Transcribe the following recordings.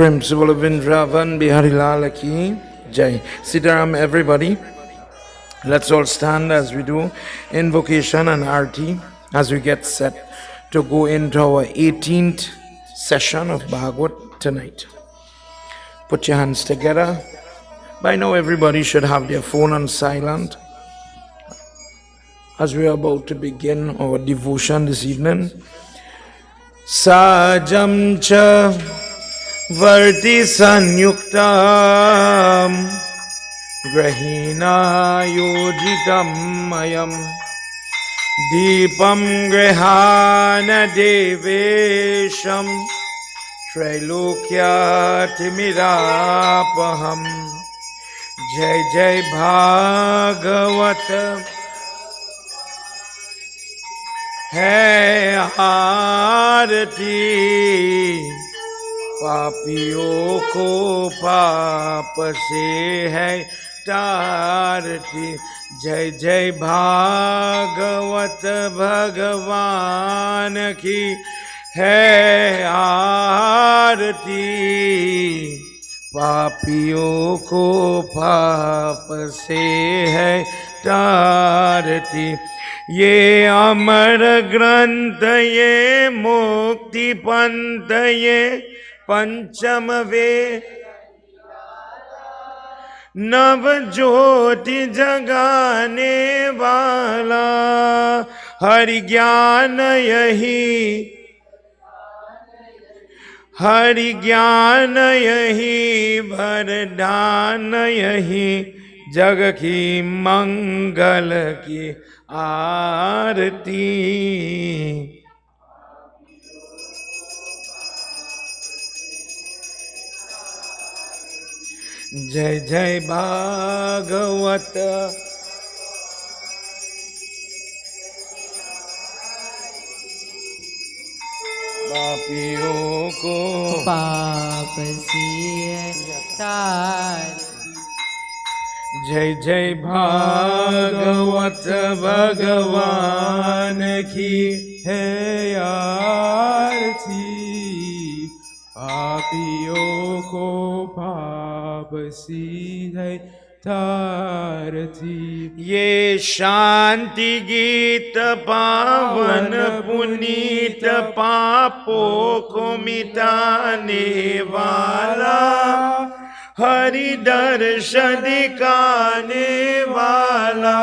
Principal of Vrindavan, Bihari Lal Ki Jai. Sitaram, everybody. Let's all stand as we do invocation and arti as we get set to go into our 18th session of Bhagwat tonight. Put your hands together. By now everybody should have their phone on silent as we are about to begin our devotion this evening. Sajam cha varti sanyuktam grahina yojitam mayam deepam grahana devesham trailokya timirapaham. Jai Jai Bhagavata है आरती पापियों को पाप से है तारती. जय जय भागवत भगवान की है आरती पापियों को पाप से है तारती. ये अमर ग्रंथ ये मुक्ति पंथ ये पंचम वे नव ज्योति जगाने वाला हरि ज्ञान यही वरदान यही जग की मंगल की आरती. जय जय भागवत पापियों को पाप से तार. जय जय भागवत भगवान की है आरती पापियों को पाप से है तारती. ये शांति गीत पावन पुनीत पापों को मिटाने वाला हरि दर्श दिखाने वाला.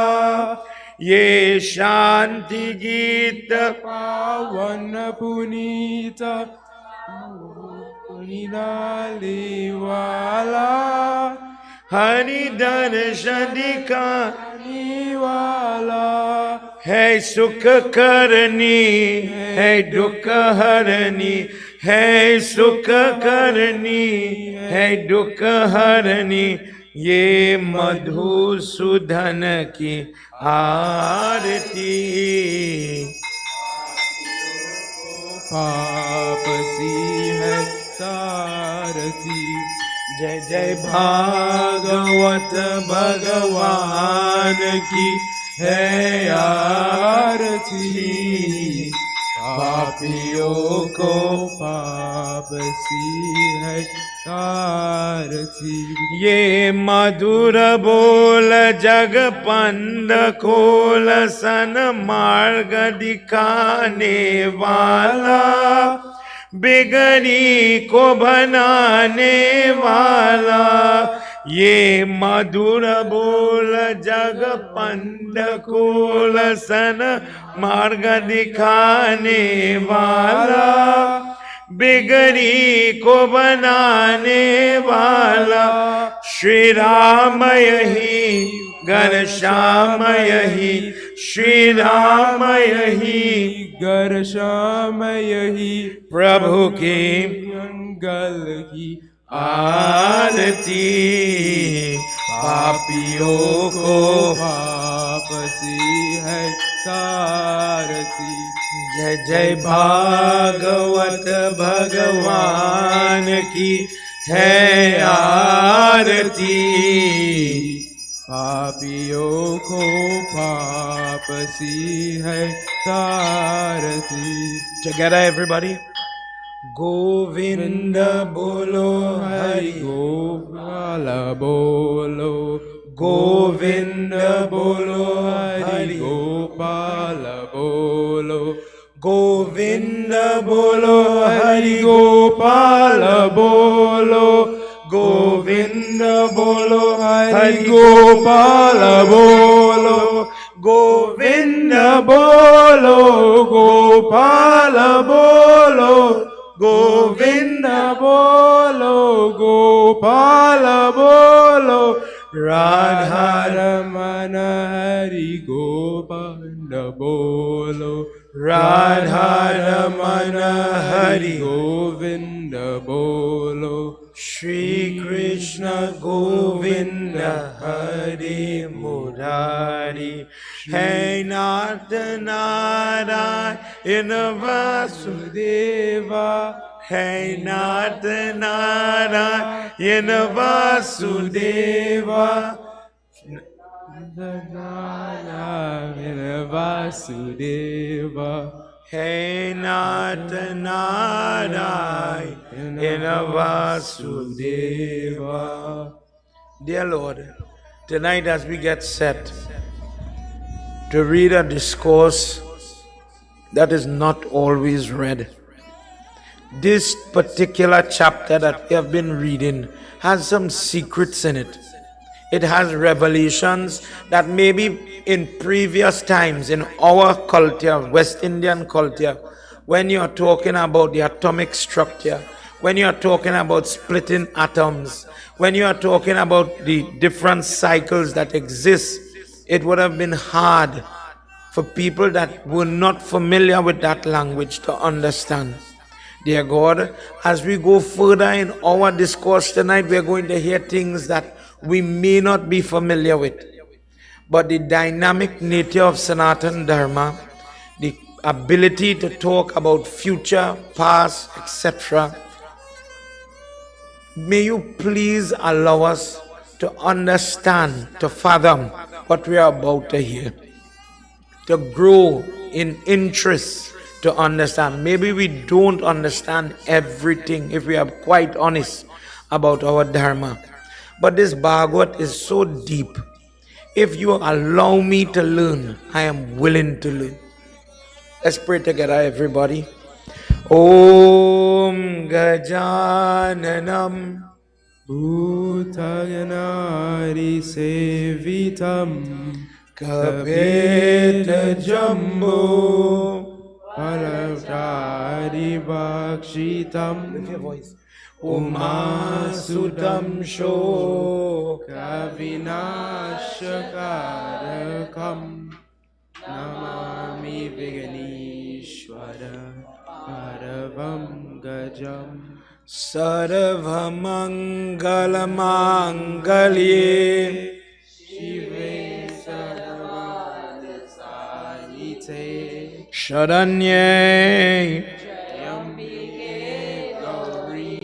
ये शांति गीत पावन पुनीत पुनीलाले वाला हरि दर्श दिखाने वाला है. सुख करनी है दुख हरनी है सुख करनी है दुख हरनी. ये मधुसूदन की आरती पाप सी है तारती. जय जय भागवत भगवान की है आरती पापियों को पाप सी है तारती. ये मधुर बोल जग पंद खोल सन मार्ग दिखाने वाला बिगड़ी को बनाने वाला. ये मधुर बोल जग पंद खोल सन मार्ग दिखाने वाला बिगड़ी को बनाने वाला. श्री राम यही घनश्याम यही श्री राम यही घनश्याम यही प्रभु की मंगल की आरती पापियों को पाप से है तारती. जय जय भागवत भगवान की है आरती पापियों को पाप सी है तारती. Together everybody. Govinda bolo Hari Hari. Gopala bolo. Govinda bolo Hari Hari. Gopala bolo. Govinda bolo Hari Hari Gopala bolo. Govinda bolo Hari Hari Gopala bolo. Govinda bolo. Gopala bolo. Govinda bolo. Gopala bolo. Radha Radharamana Hari Gopala bolo. Radharamana Hari Govinda bolo. Shri Krishna Govinda Hari Murari Hey Nata Narayana Vasudeva Hey Nata Narayana Vasudeva Narayana Vasudeva. Hey Nata Narayana Vasudeva. Dear Lord, tonight as we get set to read a discourse that is not always read, this particular chapter that we have been reading has some secrets in it. It has revelations that maybe in previous times in our culture, West Indian culture, when you're talking about the atomic structure, when you're talking about splitting atoms, when you're talking about the different cycles that exist, it would have been hard for people that were not familiar with that language to understand. Dear God, as we go further in our discourse tonight, we are going to hear things that we may not be familiar with. But the dynamic nature of Sanatana Dharma, the ability to talk about future, past, etc., may you please allow us to understand, to fathom what we are about to hear, to grow in interest to understand. Maybe we don't understand everything if we are quite honest about our Dharma. But this Bhagavad is so deep. If you allow me to learn, I am willing to learn. Let's pray together, everybody. Om Gajananam Bhutaganari Sevitam Kapeta Jumbo Palavdari Bhakshitam. Lift your voice. Umasudam Sho Kavinashakarakam Namami Viganishwara Paravam Gajam Sarvamangalamangaliye Shive Sarvadasayite Sharanye Yambike Gauri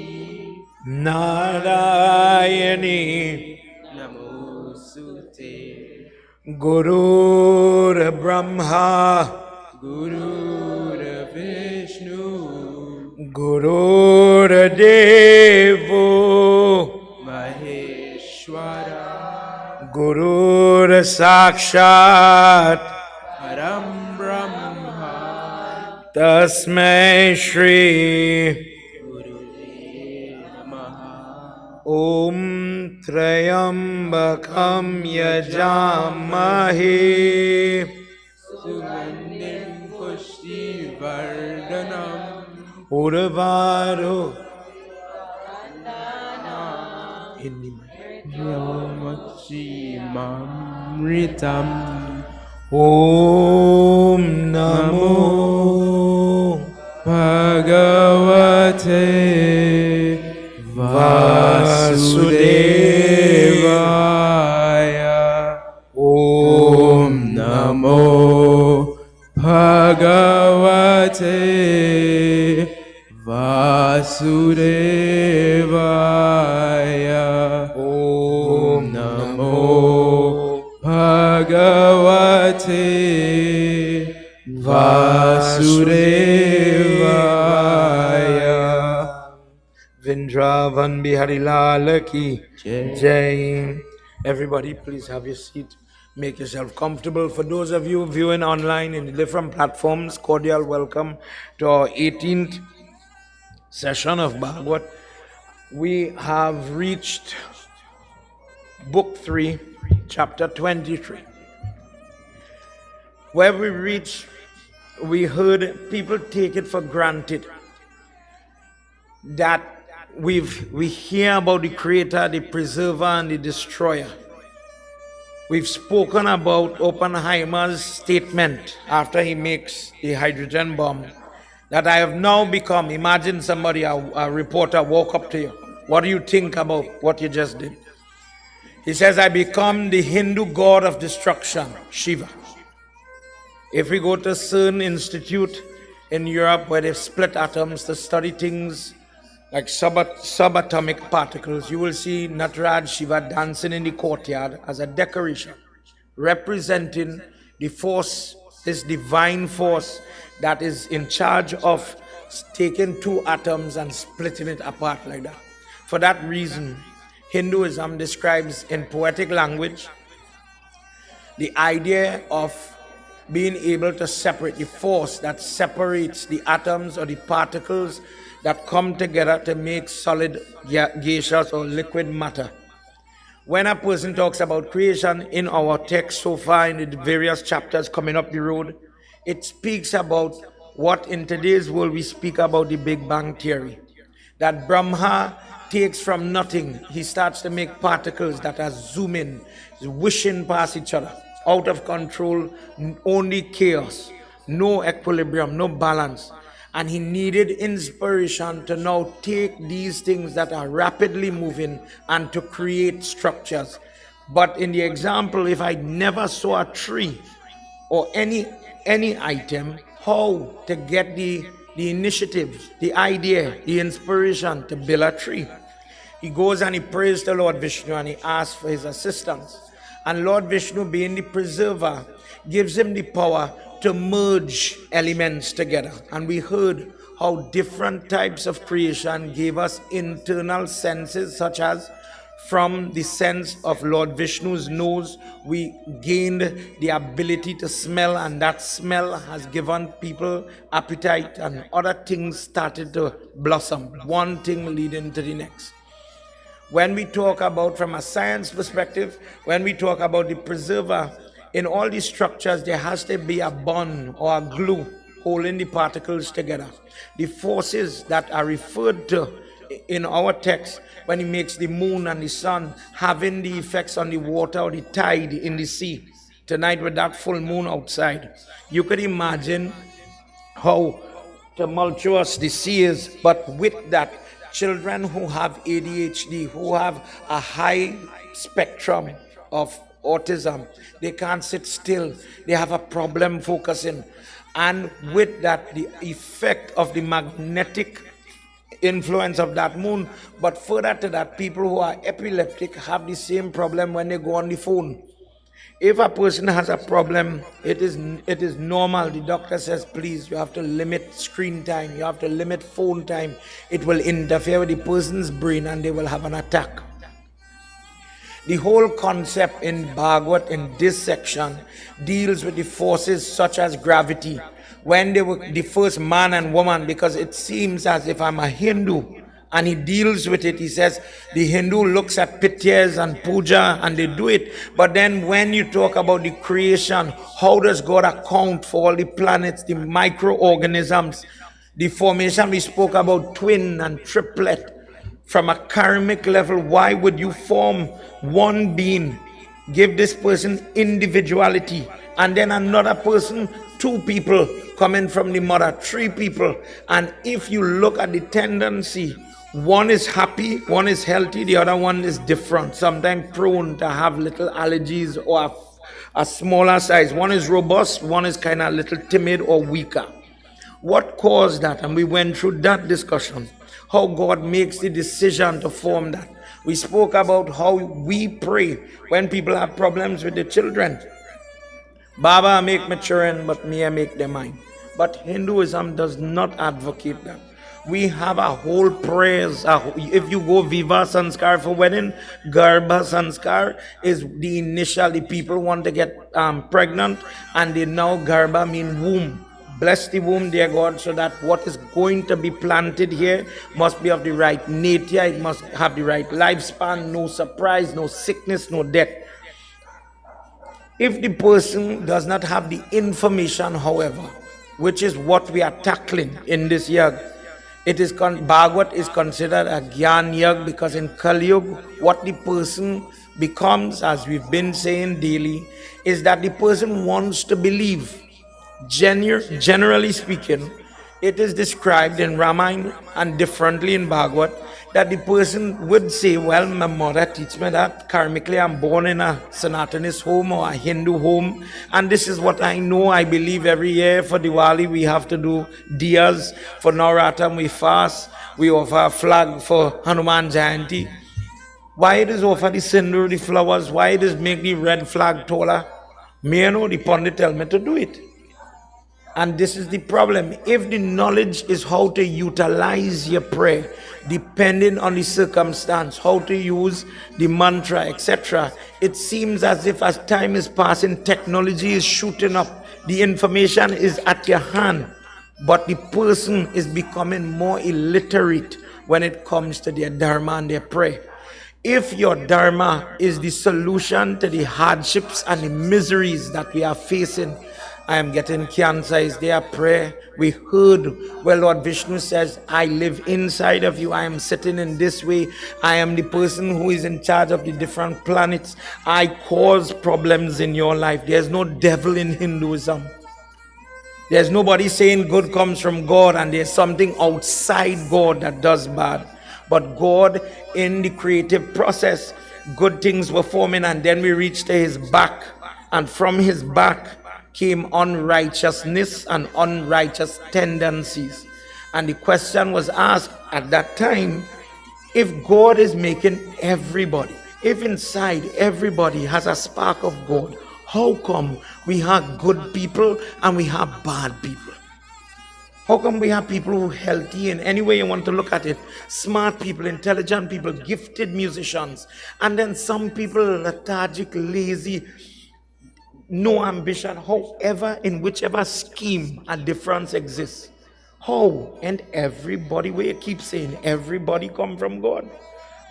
Narayani Namosute Gurur Brahma Guru Vishnu Gurur Devo Maheshwara Gurur Sakshat Param Brahma Tasmai Shri Maha Om Trayambakam Yajamahe Sugandim Pushti Vardhanam Urvaru Yomakshi Mamritam Om Namo Bhagavate Vasudevaya Om Namo Bhagavate Vasudevaya Om Namo Bhagavate Vasudevaya Bihari Lal ki Jai. Jai. Everybody, please have your seat. Make yourself comfortable. For those of you viewing online in the different platforms, cordial welcome to our 18th session of Bhagwat. We have reached Book 3, Chapter 23. Where we reached, we heard people take it for granted that we hear about the Creator, the Preserver, and the Destroyer. We've spoken about Oppenheimer's statement after he makes the hydrogen bomb, that I have now become, imagine somebody, a reporter walk up to you. What do you think about what you just did? He says, I become the Hindu god of destruction, Shiva. If we go to CERN Institute in Europe, where they've split atoms to study things like subatomic particles, you will see Nataraj Shiva dancing in the courtyard as a decoration, representing the force, this divine force that is in charge of taking two atoms and splitting it apart like that. For that reason, Hinduism describes in poetic language the idea of being able to separate the force that separates the atoms or the particles that come together to make solid gaseous or liquid matter. When a person talks about creation in our text so far in the various chapters coming up the road, it speaks about what in today's world we speak about the Big Bang Theory. That Brahma takes from nothing, he starts to make particles that are zooming, wishing past each other, out of control, only chaos, no equilibrium, no balance. And he needed inspiration to now take these things that are rapidly moving and to create structures. But in the example, if I never saw a tree or any item, how to get the initiative, the idea, the inspiration to build a tree? He goes and he prays to Lord Vishnu and he asks for his assistance. And Lord Vishnu, being the preserver, gives him the power to merge elements together. And we heard how different types of creation gave us internal senses, such as from the sense of Lord Vishnu's nose, we gained the ability to smell, and that smell has given people appetite, and other things started to blossom, one thing leading to the next. When we talk about, from a science perspective, when we talk about the preserver, in all these structures, there has to be a bond or a glue holding the particles together. The forces that are referred to in our text, when he makes the moon and the sun, having the effects on the water or the tide in the sea. Tonight with that full moon outside, you could imagine how tumultuous the sea is, but with that, children who have ADHD, who have a high spectrum of autism, they can't sit still, they have a problem focusing. And with that, the effect of the magnetic influence of that moon. But further to that, people who are epileptic have the same problem when they go on the phone. If a person has a problem, it is normal. The doctor says, please, you have to limit screen time, you have to limit phone time. It will interfere with the person's brain and they will have an attack. The whole concept in Bhagwat, in this section, deals with the forces such as gravity. When they were the first man and woman, because it seems as if I'm a Hindu, and he deals with it, he says, the Hindu looks at pictures and puja and they do it. But then when you talk about the creation, how does God account for all the planets, the microorganisms, the formation we spoke about, twin and triplet? From a karmic level, why would you form one being, give this person individuality, and then another person, two people coming from the mother, three people? And if you look at the tendency, one is happy, one is healthy, the other one is different, sometimes prone to have little allergies or a smaller size. One is robust, one is kind of a little timid or weaker. What caused that? And we went through that discussion, how God makes the decision to form that. We spoke about how we pray when people have problems with the children. Baba, I make my children, but me, I make them mine. But Hinduism does not advocate that. We have a whole prayers. If you go Viva Sanskar for wedding, Garbha Sanskar is the initial. The people want to get pregnant, and they now Garbha mean womb. Bless the womb, dear God, so that what is going to be planted here must be of the right nature. It must have the right lifespan. No surprise, no sickness, no death. If the person does not have the information, however, which is what we are tackling in this yag, it is Bhagavad is considered a Gyan yag, because in Kali Yuga, what the person becomes, as we've been saying daily, is that the person wants to believe. Generally speaking, it is described in Ramayana and differently in Bhagavad that the person would say, well, my mother teach me that karmically I'm born in a Sanatanist home or a Hindu home, and this is what I know. I believe every year for Diwali we have to do diyas, for Navratri we fast, we offer a flag for Hanuman Jayanti. Why it is offer the sindoor, the flowers, why it is make the red flag taller? May I know, the Pandit tell me to do it. And this is the problem. If the knowledge is how to utilize your prayer, depending on the circumstance, how to use the mantra, etc., it seems as if as time is passing, technology is shooting up, the information is at your hand, but the person is becoming more illiterate when it comes to their dharma and their prayer. If your dharma is the solution to the hardships and the miseries that we are facing, I am getting cancer, is there a prayer? We heard where Lord Vishnu says, I live inside of you, I am sitting in this way, I am the person who is in charge of the different planets, I cause problems in your life. There's no devil in Hinduism. There's nobody saying good comes from God and there's something outside God that does bad. But God, in the creative process, good things were forming, and then we reached to his back, and from his back came unrighteousness and unrighteous tendencies. And the question was asked at that time, if God is making everybody, if inside everybody has a spark of God, how come we have good people and we have bad people? How come we have people who are healthy in any way you want to look at it? Smart people, intelligent people, gifted musicians, and then some people lethargic, lazy, no ambition. However, in whichever scheme a difference exists. How? And everybody, we keep saying everybody come from God,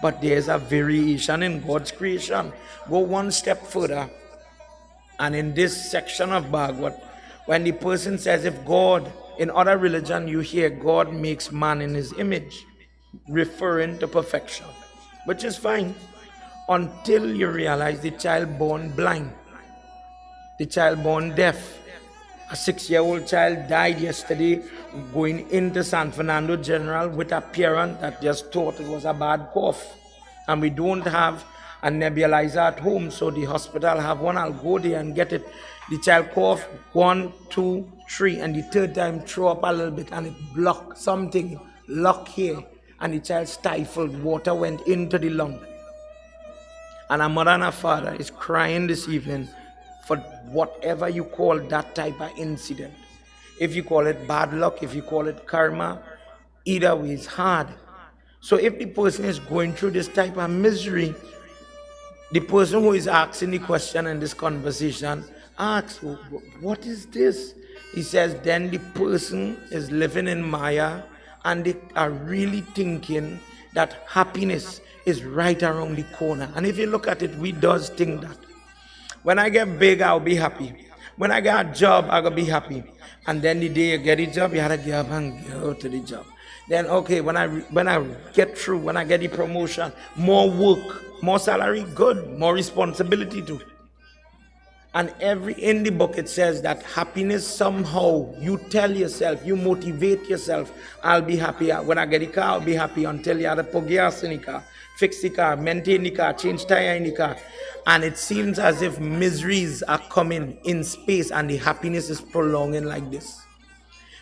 but there's a variation in God's creation. Go one step further, and in this section of Bhagavad, when the person says, if God, in other religion you hear God makes man in his image, referring to perfection, which is fine until you realize the child born blind, the child born deaf. A 6-year-old child died yesterday going into San Fernando General with a parent that just thought it was a bad cough, and we don't have a nebulizer at home, so the hospital have one. I'll go there and get it. The child coughed 1, 2, 3, and the third time throw up a little bit, and it blocked something, lock here, and the child stifled. Water went into the lung, and a mother and a father is crying this evening for whatever you call that type of incident. If you call it bad luck, if you call it karma, either way it's hard. So if the person is going through this type of misery, the person who is asking the question in this conversation asks, what is this? He says, then the person is living in Maya, and they are really thinking that happiness is right around the corner. And if you look at it, we does think that. When I get big, I'll be happy. When I get a job, I'll be happy. And then the day you get a job, you have to get up and go to the job. Then, okay, when I get through, when I get the promotion, more work, more salary, good, more responsibility too. And in the book it says that happiness somehow, you tell yourself, you motivate yourself, I'll be happy. When I get a car, I'll be happy until you have to put gas in the car, fix the car, maintain the car, change tire in the car. And it seems as if miseries are coming in space and the happiness is prolonging like this.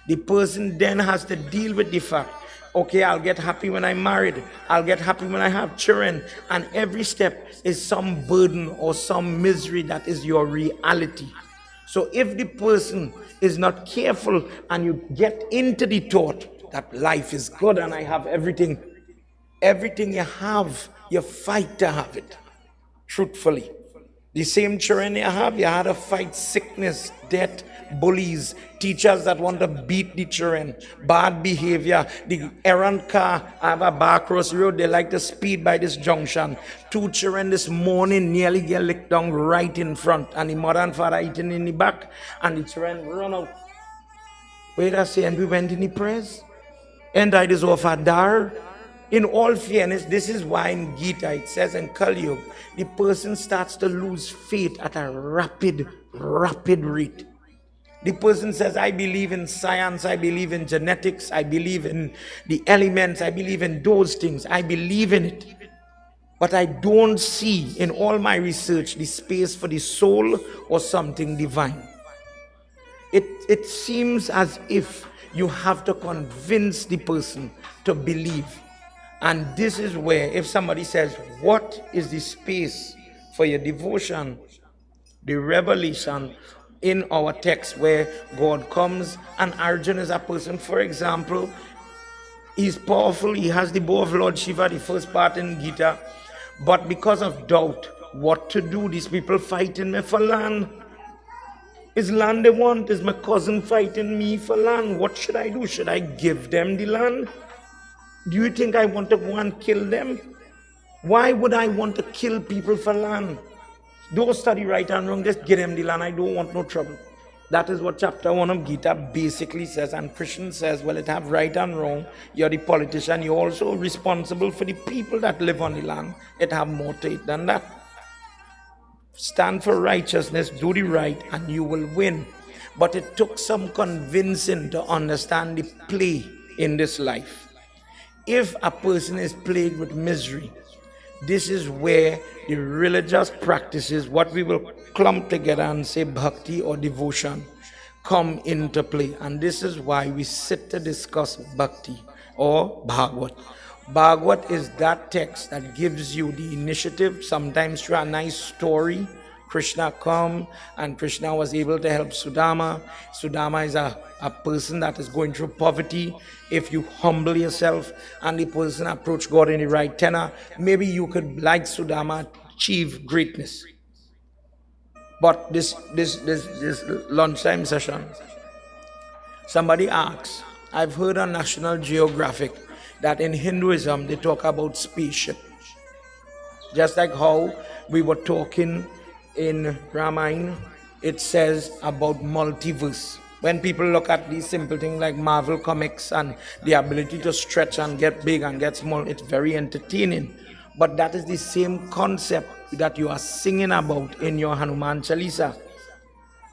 The person then has to deal with the fact, okay, I'll get happy when I'm married, I'll get happy when I have children, and every step is some burden or some misery that is your reality. So if the person is not careful and you get into the thought, that life is good and I have everything. Everything you have, you fight to have it. Truthfully. The same children you have, you had to fight sickness, death, bullies, teachers that want to beat the children, bad behavior, the errand car. I have a back cross road, they like to speed by this junction. 2 children this morning nearly get licked down right in front, and the mother and father eating in the back, and the children run out. Wait a say, and we went in the prayers. And I is of Adar. In all fairness, this is why in Gita it says in Kali Yuga, the person starts to lose faith at a rapid rate. The person says, I believe in science, I believe in genetics, I believe in the elements, I believe in those things, I believe in it. But I don't see in all my research the space for the soul or something divine. It seems as if you have to convince the person to believe. And this is where, if somebody says, what is the space for your devotion? The revelation in our text where God comes and Arjuna is a person, for example, he's powerful, he has the bow of Lord Shiva, the first part in Gita, but because of doubt, what to do? These people fighting me for land. Is land they want? Is my cousin fighting me for land? What should I do? Should I give them the land? Do you think I want to go and kill them? Why would I want to kill people for land? Don't study right and wrong, just give them the land. I don't want no trouble. That is what chapter 1 of Gita basically says. And Krishna says, well, it have right and wrong. You're the politician. You're also responsible for the people that live on the land. It have more to it than that. Stand for righteousness, do the right, and you will win. But it took some convincing to understand the play in this life. If a person is plagued with misery, this is where the religious practices, what we will clump together and say bhakti or devotion, come into play. And this is why we sit to discuss bhakti or Bhagwat. Bhagwat is that text that gives you the initiative, sometimes through a nice story. Krishna come and Krishna was able to help Sudama. Sudama is a person that is going through poverty. If you humble yourself and the person approach God in the right tenor, maybe you could, like Sudama, achieve greatness. But this lunchtime session, somebody asks, I've heard on National Geographic that in Hinduism they talk about spaceship. Just like how we were talking in Ramayana, it says about multiverse. When people look at these simple things like Marvel comics and the ability to stretch and get big and get small, it's very entertaining. But that is the same concept that you are singing about in your Hanuman Chalisa.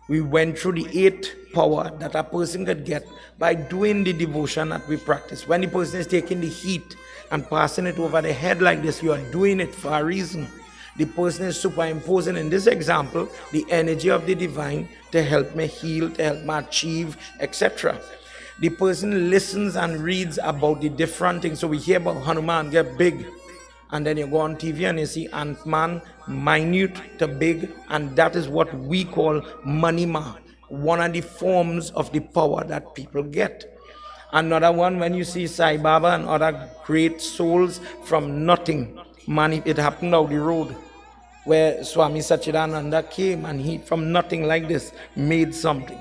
We went through the 8th power that a person could get by doing the devotion that we practice. When the person is taking the heat and passing it over the head like this, you are doing it for a reason. The person is superimposing, in this example, the energy of the divine to help me heal, to help me achieve, etc. The person listens and reads about the different things. So we hear about Hanuman get big, and then you go on TV and you see Ant-Man, minute to big, and that is what we call Manima, one of the forms of the power that people get. Another one, when you see Sai Baba and other great souls from nothing, it happened out the road, where Swami Sachidananda came and he from nothing like this made something,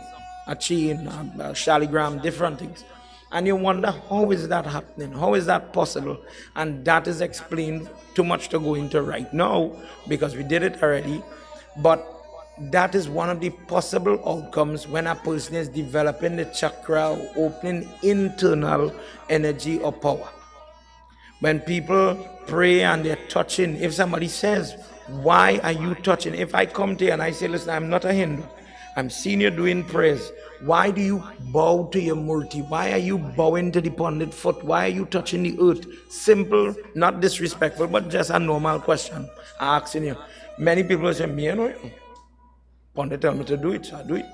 a chain, a shaligram, different things. And you wonder, how is that happening? How is that possible? And that is explained, too much to go into right now because we did it already. But that is one of the possible outcomes when a person is developing the chakra or opening internal energy or power. When people pray and they're touching, if somebody says, why are you touching? If I come to you and I say, listen, I'm not a Hindu, I'm seeing you doing prayers, why do you bow to your murti? Why are you bowing to the Pandit foot? Why are you touching the earth? Simple, not disrespectful, but just a normal question asking you. Many people say, me, no, Pandit tell me to do it, so I do it.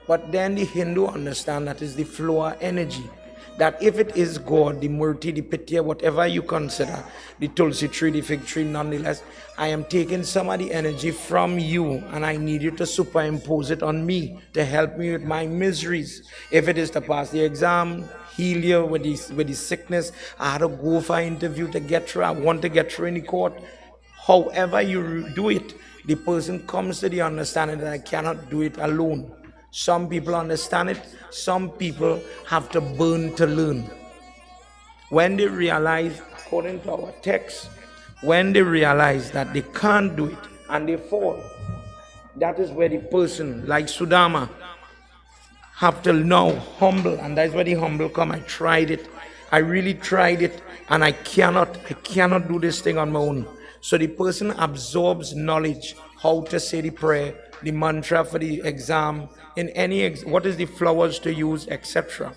But then the Hindu understand that is the flow of energy. that if it is God, the Murti, the Pitya, whatever you consider, the Tulsi tree, the fig tree, nonetheless, I am taking some of the energy from you and I need you to superimpose it on me to help me with my miseries. If it is to pass the exam, heal you with the sickness, I had to go for an interview to get through, I want to get through in the court. However you do it, the person comes to the understanding that I cannot do it alone. Some people understand it, some people have to burn to learn. When they realize, according to our text, when they realize that they can't do it and they fall, that is where the person, like Sudama, have to now humble, and that's where the humble come. I tried it, I really tried it, and I cannot do this thing on my own. So the person absorbs knowledge, how to say the prayer, the mantra for the exam, in any what is the flowers to use, etc.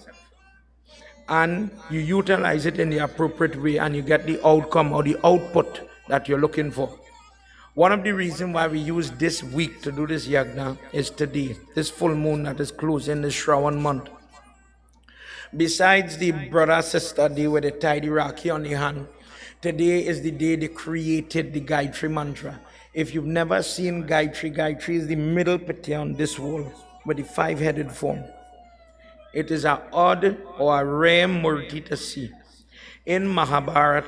And you utilize it in the appropriate way and you get the outcome or the output that you're looking for. One of the reasons why we use this week to do this yagna is today, this full moon that is closing this Shravan month. Besides the brother-sister day where they tie the Rakhi on the hand, today is the day they created the Gayatri mantra. If you've never seen Gayatri, Gayatri is the middle pitya on this wall with the 5-headed form. It is an odd or a rare murti to see. In Mahabharata,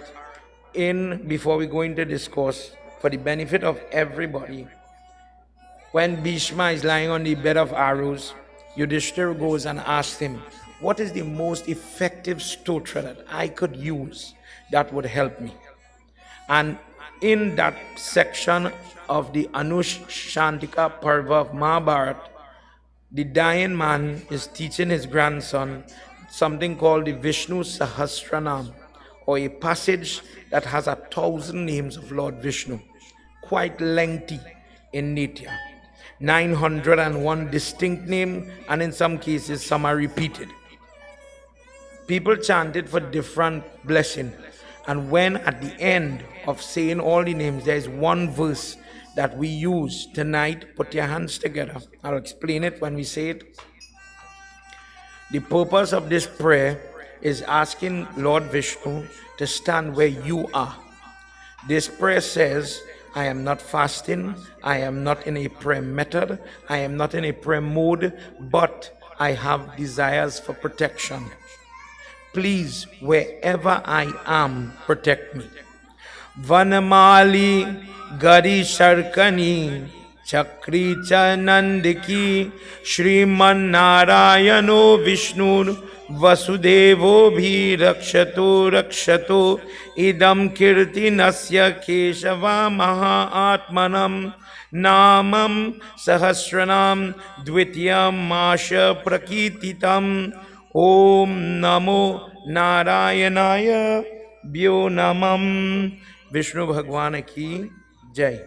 before we go into discourse, for the benefit of everybody, when Bhishma is lying on the bed of arrows, Yudhishthira goes and asks him, what is the most effective stotra that I could use that would help me? And in that section of the Anushantika Parva of Mahabharata, the dying man is teaching his grandson something called the Vishnu Sahasranam, or a passage that has 1,000 names of Lord Vishnu, quite lengthy in Nitya. 901 distinct names, and in some cases some are repeated. People chant it for different blessing, and when at the end of saying all the names there is one verse that we use tonight, put your hands together. I'll explain it when we say it. The purpose of this prayer is asking Lord Vishnu to stand where you are. This prayer says, I am not fasting, I am not in a prayer method, I am not in a prayer mode, but I have desires for protection. Please, wherever I am, protect me. Vanamali Gari Sharkani Chakri Chanandiki Shriman Narayano Vishnu Vasudevo Bhi Rakshato Rakshato Idam Kirti Nasya Keshava Maha Atmanam Namam Sahasranam Dvitiyam Masha Prakititam Om Namo Narayanaya Bhyo Namam. Vishnu Bhagwan ki Jai.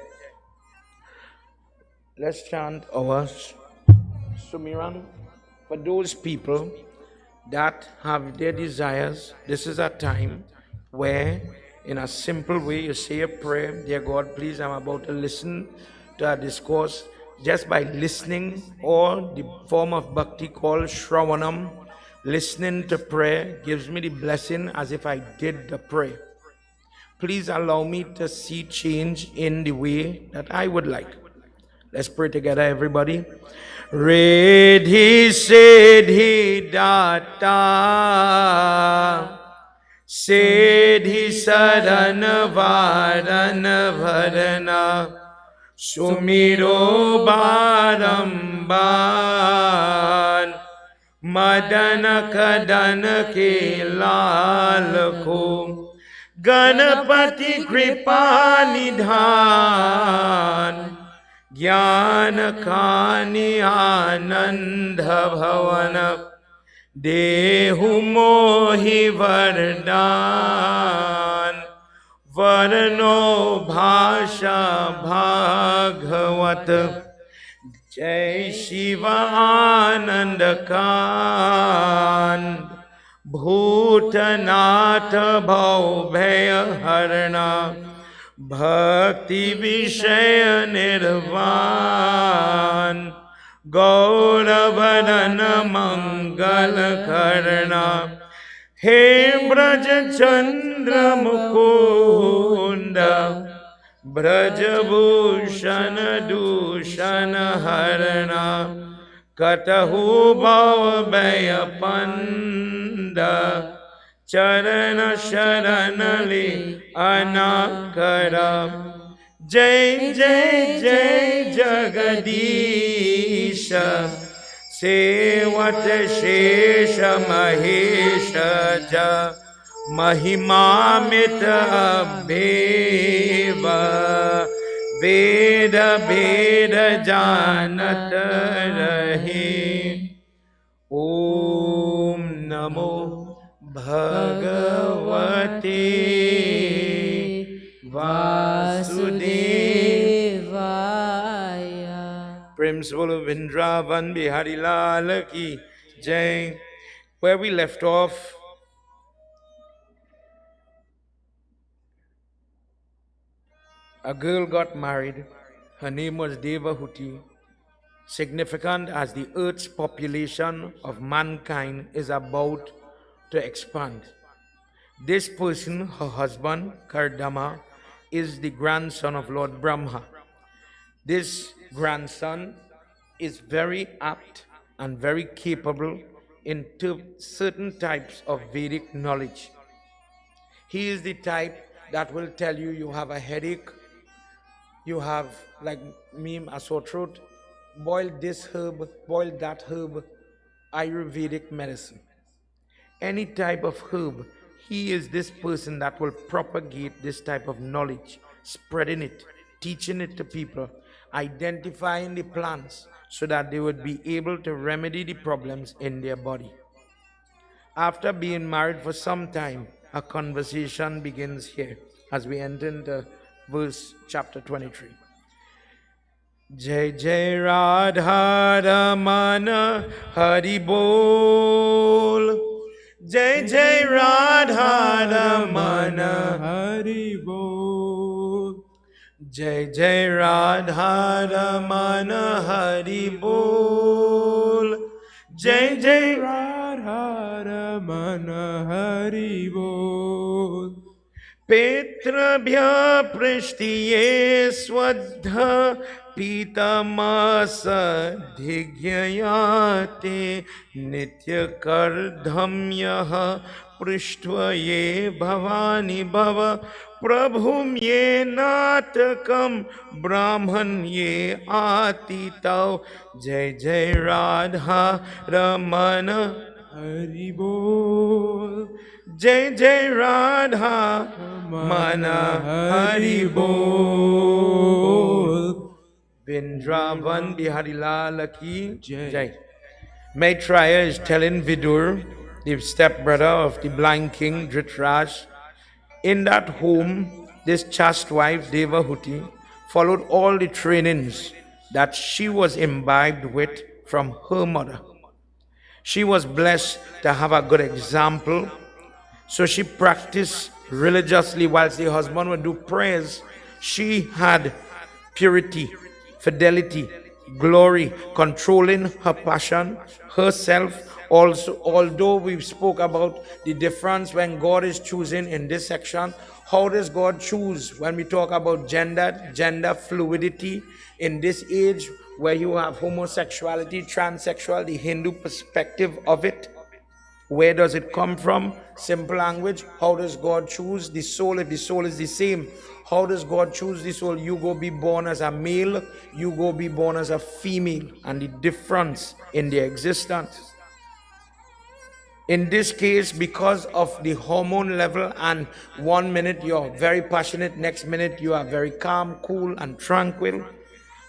Let's chant our Sumiran for those people that have their desires. This is a time where, in a simple way, you say a prayer. Dear God, please, I'm about to listen to a discourse. Just by listening, or the form of bhakti called Shravanam, listening to prayer gives me the blessing as if I did the prayer. Please allow me to see change in the way that I would like. Let's pray together, everybody. Redhi Sedhi Data Sedhi Sarana Varana Varana Sumiro Baramban Madana Kadana Ke Lal Ko Ganapati Kripa Nidhan Jnana Khani Ananda Bhavana Dehu Mohi Vardhan Varno Bhasha Bhagavat Jai Shiva Ananda Kand Bhutanatha Bhaubhaya Harana Bhakti Vishaya Nirvan Gauravadana Mangala Karna He Braj Chandra Mukunda Brajabhushana Dushana Harana Katahu Bhavabhaya Panda Charana Sharanali Anakara Jai Jai Jai Jagadisha Sevat Shesha Mahesha Ja Mahimamita Abheva Veda Veda Janata Rahe Om Namo Bhagavate Vasudevaya. Principal of Vrindavan Bihari Lal Ki Jai. Where we left off, a girl got married. Her name was Devahuti. Significant as the earth's population of mankind is about to expand. This person, her husband, Kardamma, is the grandson of Lord Brahma. This grandson is very apt and very capable in certain types of Vedic knowledge. He is the type that will tell you you have a headache, you have like me, a sore throat, boil this herb, boil that herb, Ayurvedic medicine. Any type of herb, he is this person that will propagate this type of knowledge, spreading it, teaching it to people, identifying the plants so that they would be able to remedy the problems in their body. After being married for some time, a conversation begins here as we enter into verse chapter 23. Jai Jai Radha Ramana Hari Bol. Jai Jai Radha Ramana Hari Bol. Jai Jai Radha Ramana Hari Bol. Jai Jai Radha Ramana Hari Bol. Petrabhya Prishtiye Swadha Pitamasa Dhigyayate Nitya Kardamyaha Prishtvaye Bhavani Bhava Prabhum Ye Natakam Brahman Ye Atitau Jai Jai Radha Ramana Hari Bol. Jai Jai Radha Mana Hari Bol. Vrindavan Bihari Lal Ki Jai. Maitreya is telling Vidur, the stepbrother of the blind king Dhritarashtra, in that home, this chaste wife Devahuti followed all the trainings that she was imbibed with from her mother. She was blessed to have a good example, so she practiced religiously whilst the husband would do prayers. She had purity, fidelity, glory, controlling her passion, herself. Also, although we spoke about the difference when God is choosing in this section, how does God choose when we talk about gender fluidity in this age where you have homosexuality, transsexual, the Hindu perspective of it? Where does it come from? Simple language. How does God choose the soul if the soul is the same? How does God choose the soul? You go be born as a male, you go be born as a female, and the difference in their existence. In this case, because of the hormone level, and 1 minute you're very passionate, next minute you are very calm, cool, and tranquil,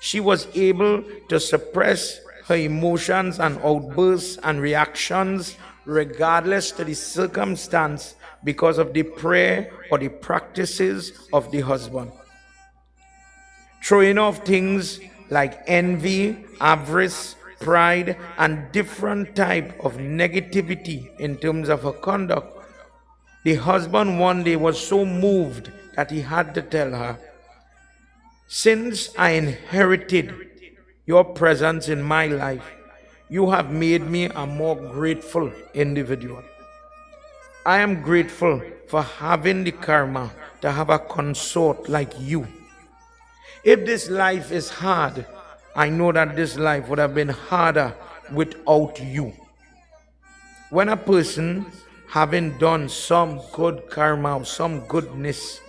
she was able to suppress her emotions and outbursts and reactions regardless to the circumstance because of the prayer or the practices of the husband. Throwing off things like envy, avarice, pride, and different type of negativity in terms of her conduct. The husband one day was so moved that he had to tell her, "Since I inherited your presence in my life, you have made me a more grateful individual." I am grateful for having the karma to have a consort like you. If this life is hard, I know that this life would have been harder without you. When a person having done some good karma, some goodness,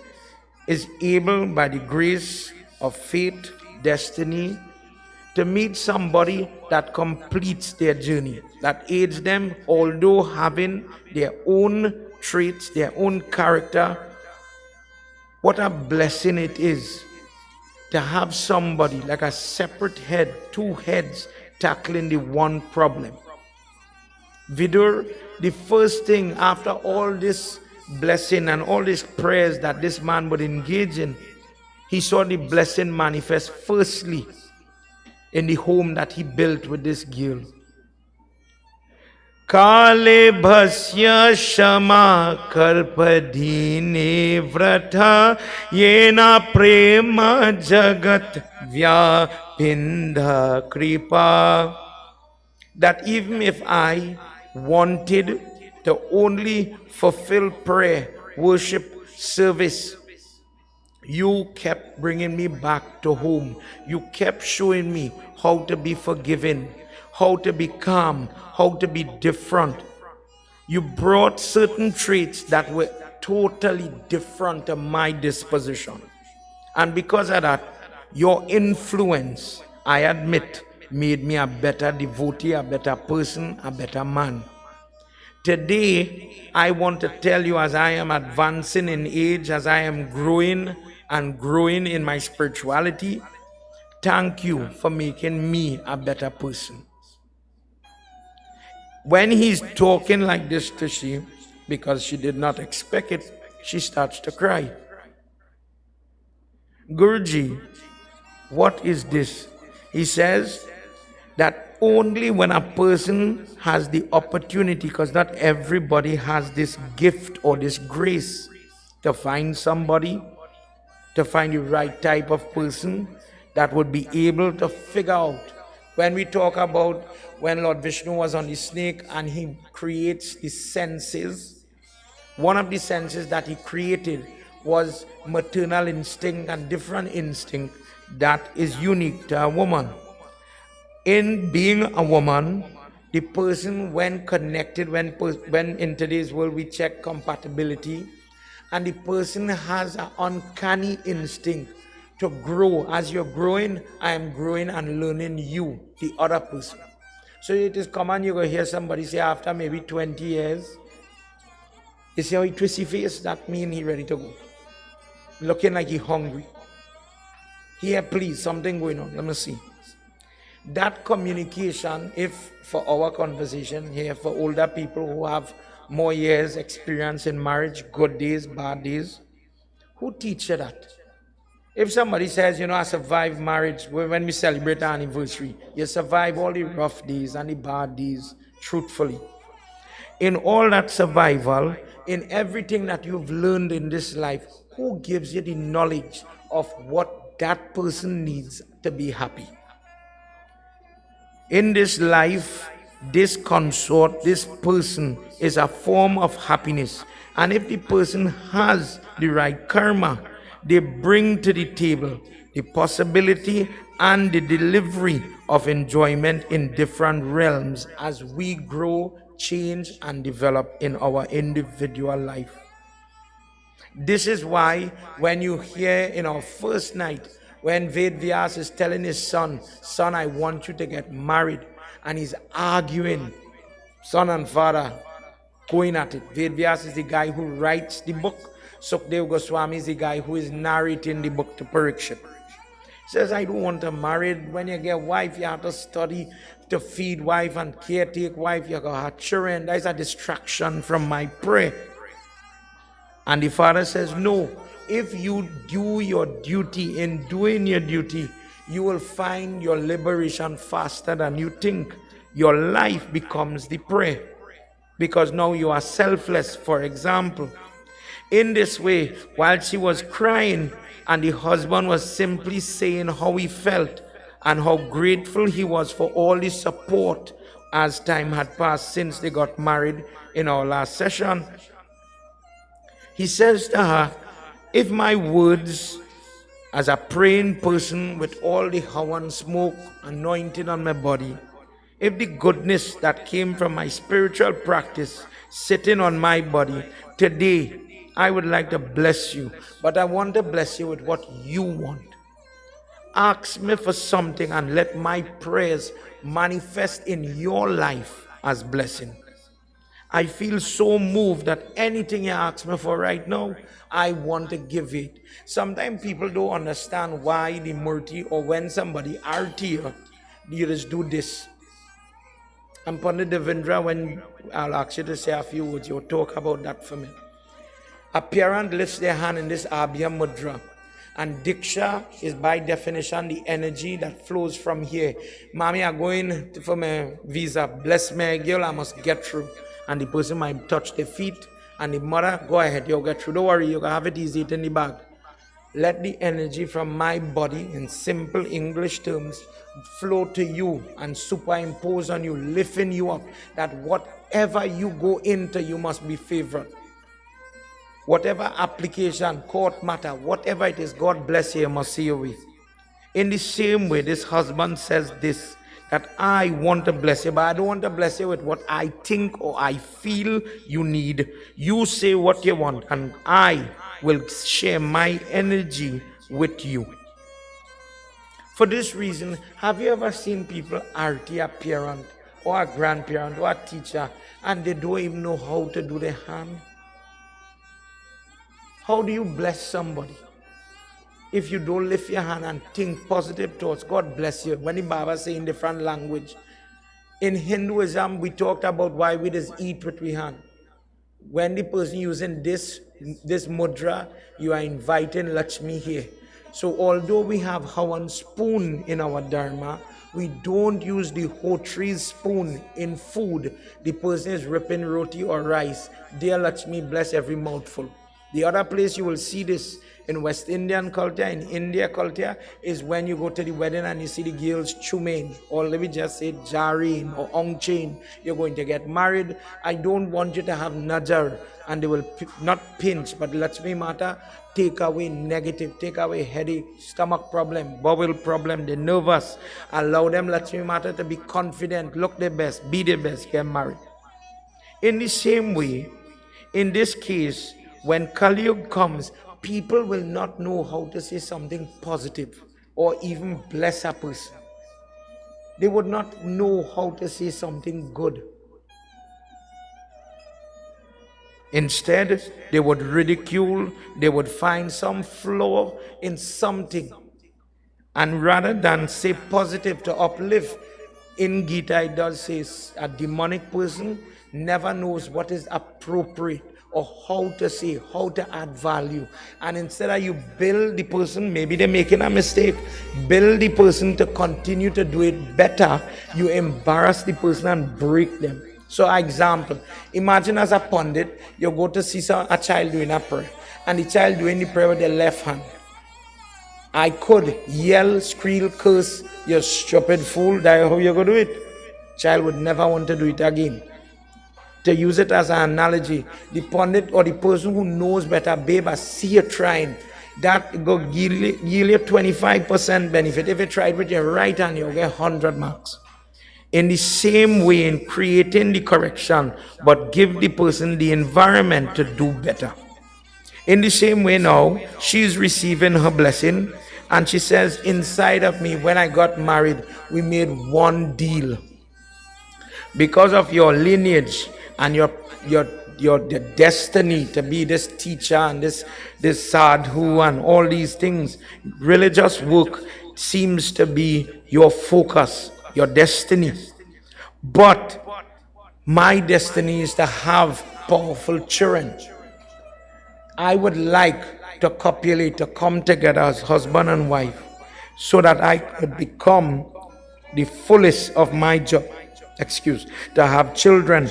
is able by the grace of fate, destiny, to meet somebody that completes their journey, that aids them, although having their own traits, their own character, what a blessing it is to have somebody like a separate head, two heads tackling the one problem. Vidur, the first thing after all this blessing and all these prayers that this man would engage in, he saw the blessing manifest firstly in the home that he built with this girl. Kale bhasya shama karpadhine vrata yena prema jagat vyapinda kripa. That even if I wanted to only fulfill prayer, worship, service, you kept bringing me back to home. You kept showing me how to be forgiving, how to be calm, how to be different. You brought certain traits that were totally different to my disposition. And because of that, your influence, I admit, made me a better devotee, a better person, a better man. Today, I want to tell you, as I am advancing in age, as I am growing and growing in my spirituality, thank you for making me a better person. When he's talking like this to she, because she did not expect it, she starts to cry. Guruji, what is this? He says that only when a person has the opportunity, because not everybody has this gift or this grace to find somebody, to find the right type of person that would be able to figure out. When we talk about when Lord Vishnu was on the snake and he creates the senses, one of the senses that he created was maternal instinct and different instinct that is unique to a woman. In being a woman, the person when connected, when in today's world we check compatibility, and the person has an uncanny instinct to grow. As you're growing, I am growing and learning you, the other person. So it is common, you go hear somebody say after maybe 20 years, you see how he twists his face, that means he's ready to go. Looking like he's hungry. Here, please, something going on, let me see. That communication, if for our conversation here, for older people who have more years experience in marriage, good days, bad days, who teach you that? If somebody says, you know, I survived marriage, when we celebrate our anniversary, you survive all the rough days and the bad days, truthfully. In all that survival, in everything that you've learned in this life, who gives you the knowledge of what that person needs to be happy? In this life, this consort, this person is a form of happiness. And if the person has the right karma, they bring to the table the possibility and the delivery of enjoyment in different realms as we grow, change, and develop in our individual life. This is why when you hear in our first night, when Ved Vyas is telling his son, son, I want you to get married, and he's arguing, son and father going at it. Ved Vyas is the guy who writes the book. Sukdev Goswami is the guy who is narrating the book to Parikshit. He says, I don't want to marry. When you get wife, you have to study to feed wife and caretake wife. You got have children. That is a distraction from my prayer. And the father says, no, if you do your duty, in doing your duty, you will find your liberation faster than you think. Your life becomes the prayer. Because now you are selfless, for example. In this way, while she was crying and the husband was simply saying how he felt and how grateful he was for all the support as time had passed since they got married in our last session, He says to her, if my words as a praying person with all the Hawan smoke anointing on my body, if the goodness that came from my spiritual practice sitting on my body, today I would like to bless you, but I want to bless you with what you want. Ask me for something and let my prayers manifest in your life as blessing. I feel so moved that anything you ask me for right now, I want to give it. Sometimes people don't understand why the murti or when somebody arti you just do this. And Pandit Devendra, when I'll ask you to say a few words, you'll talk about that for me. A parent lifts their hand in this Abhya Mudra. And Diksha is by definition the energy that flows from here. Mommy, I'm going for my visa. Bless me, girl, I must get through. And the person might touch their feet. And the mother, go ahead, you'll get through. Don't worry, you can have it easy in the bag. Let the energy from my body, in simple English terms, flow to you and superimpose on you, lifting you up, that whatever you go into, you must be favored. Whatever application, court matter, whatever it is, God bless you, must see you with. In the same way, this husband says this, that I want to bless you, but I don't want to bless you with what I think or I feel you need. You say what you want, and I will share my energy with you. For this reason, have you ever seen people arty a parent or a grandparent or a teacher, and they don't even know how to do their hand? How do you bless somebody if you don't lift your hand and think positive thoughts? God bless you. When the Baba say in different language, in Hinduism, we talked about why we just eat with we hand. When the person using this mudra, you are inviting Lakshmi here. So although we have Hawan spoon in our Dharma, we don't use the Hotri spoon in food. The person is ripping roti or rice. Dear Lakshmi, bless every mouthful. The other place you will see this in West Indian culture, in India culture, is when you go to the wedding and you see the girls chumain, or let me just say jarin or ongchain. You're going to get married. I don't want you to have najar, and they will not pinch, but Lakshmi Mata take away negative, take away headache, stomach problem, bowel problem, they're nervous. Allow them, Lakshmi Mata, to be confident, look their best, be their best, get married. In the same way, in this case, when Kali Yuga comes, people will not know how to say something positive or even bless a person. They would not know how to say something good. Instead, they would ridicule, they would find some flaw in something. And rather than say positive to uplift, in Gita it does say a demonic person never knows what is appropriate or how to say, how to add value. And instead of you build the person, maybe they're making a mistake, build the person to continue to do it better, you embarrass the person and break them. So example, imagine as a pundit, you go to see a child doing a prayer, and the child doing the prayer with the left hand. I could yell, scream, curse, you stupid fool, that's how you're going to do it. Child would never want to do it again. To use it as an analogy, the pundit or the person who knows better, babe, I see you trying, that go give you 25% benefit. If you tried with your right hand, you'll get 100 marks. In the same way, in creating the correction, but give the person the environment to do better. In the same way now, she's receiving her blessing, and she says, inside of me, when I got married, we made one deal. Because of your lineage and your destiny to be this teacher and this sadhu and all these things, religious work seems to be your focus, your destiny. But my destiny is to have powerful children. I would like to copulate, to come together as husband and wife, so that I could become the fullest of my job. To have children.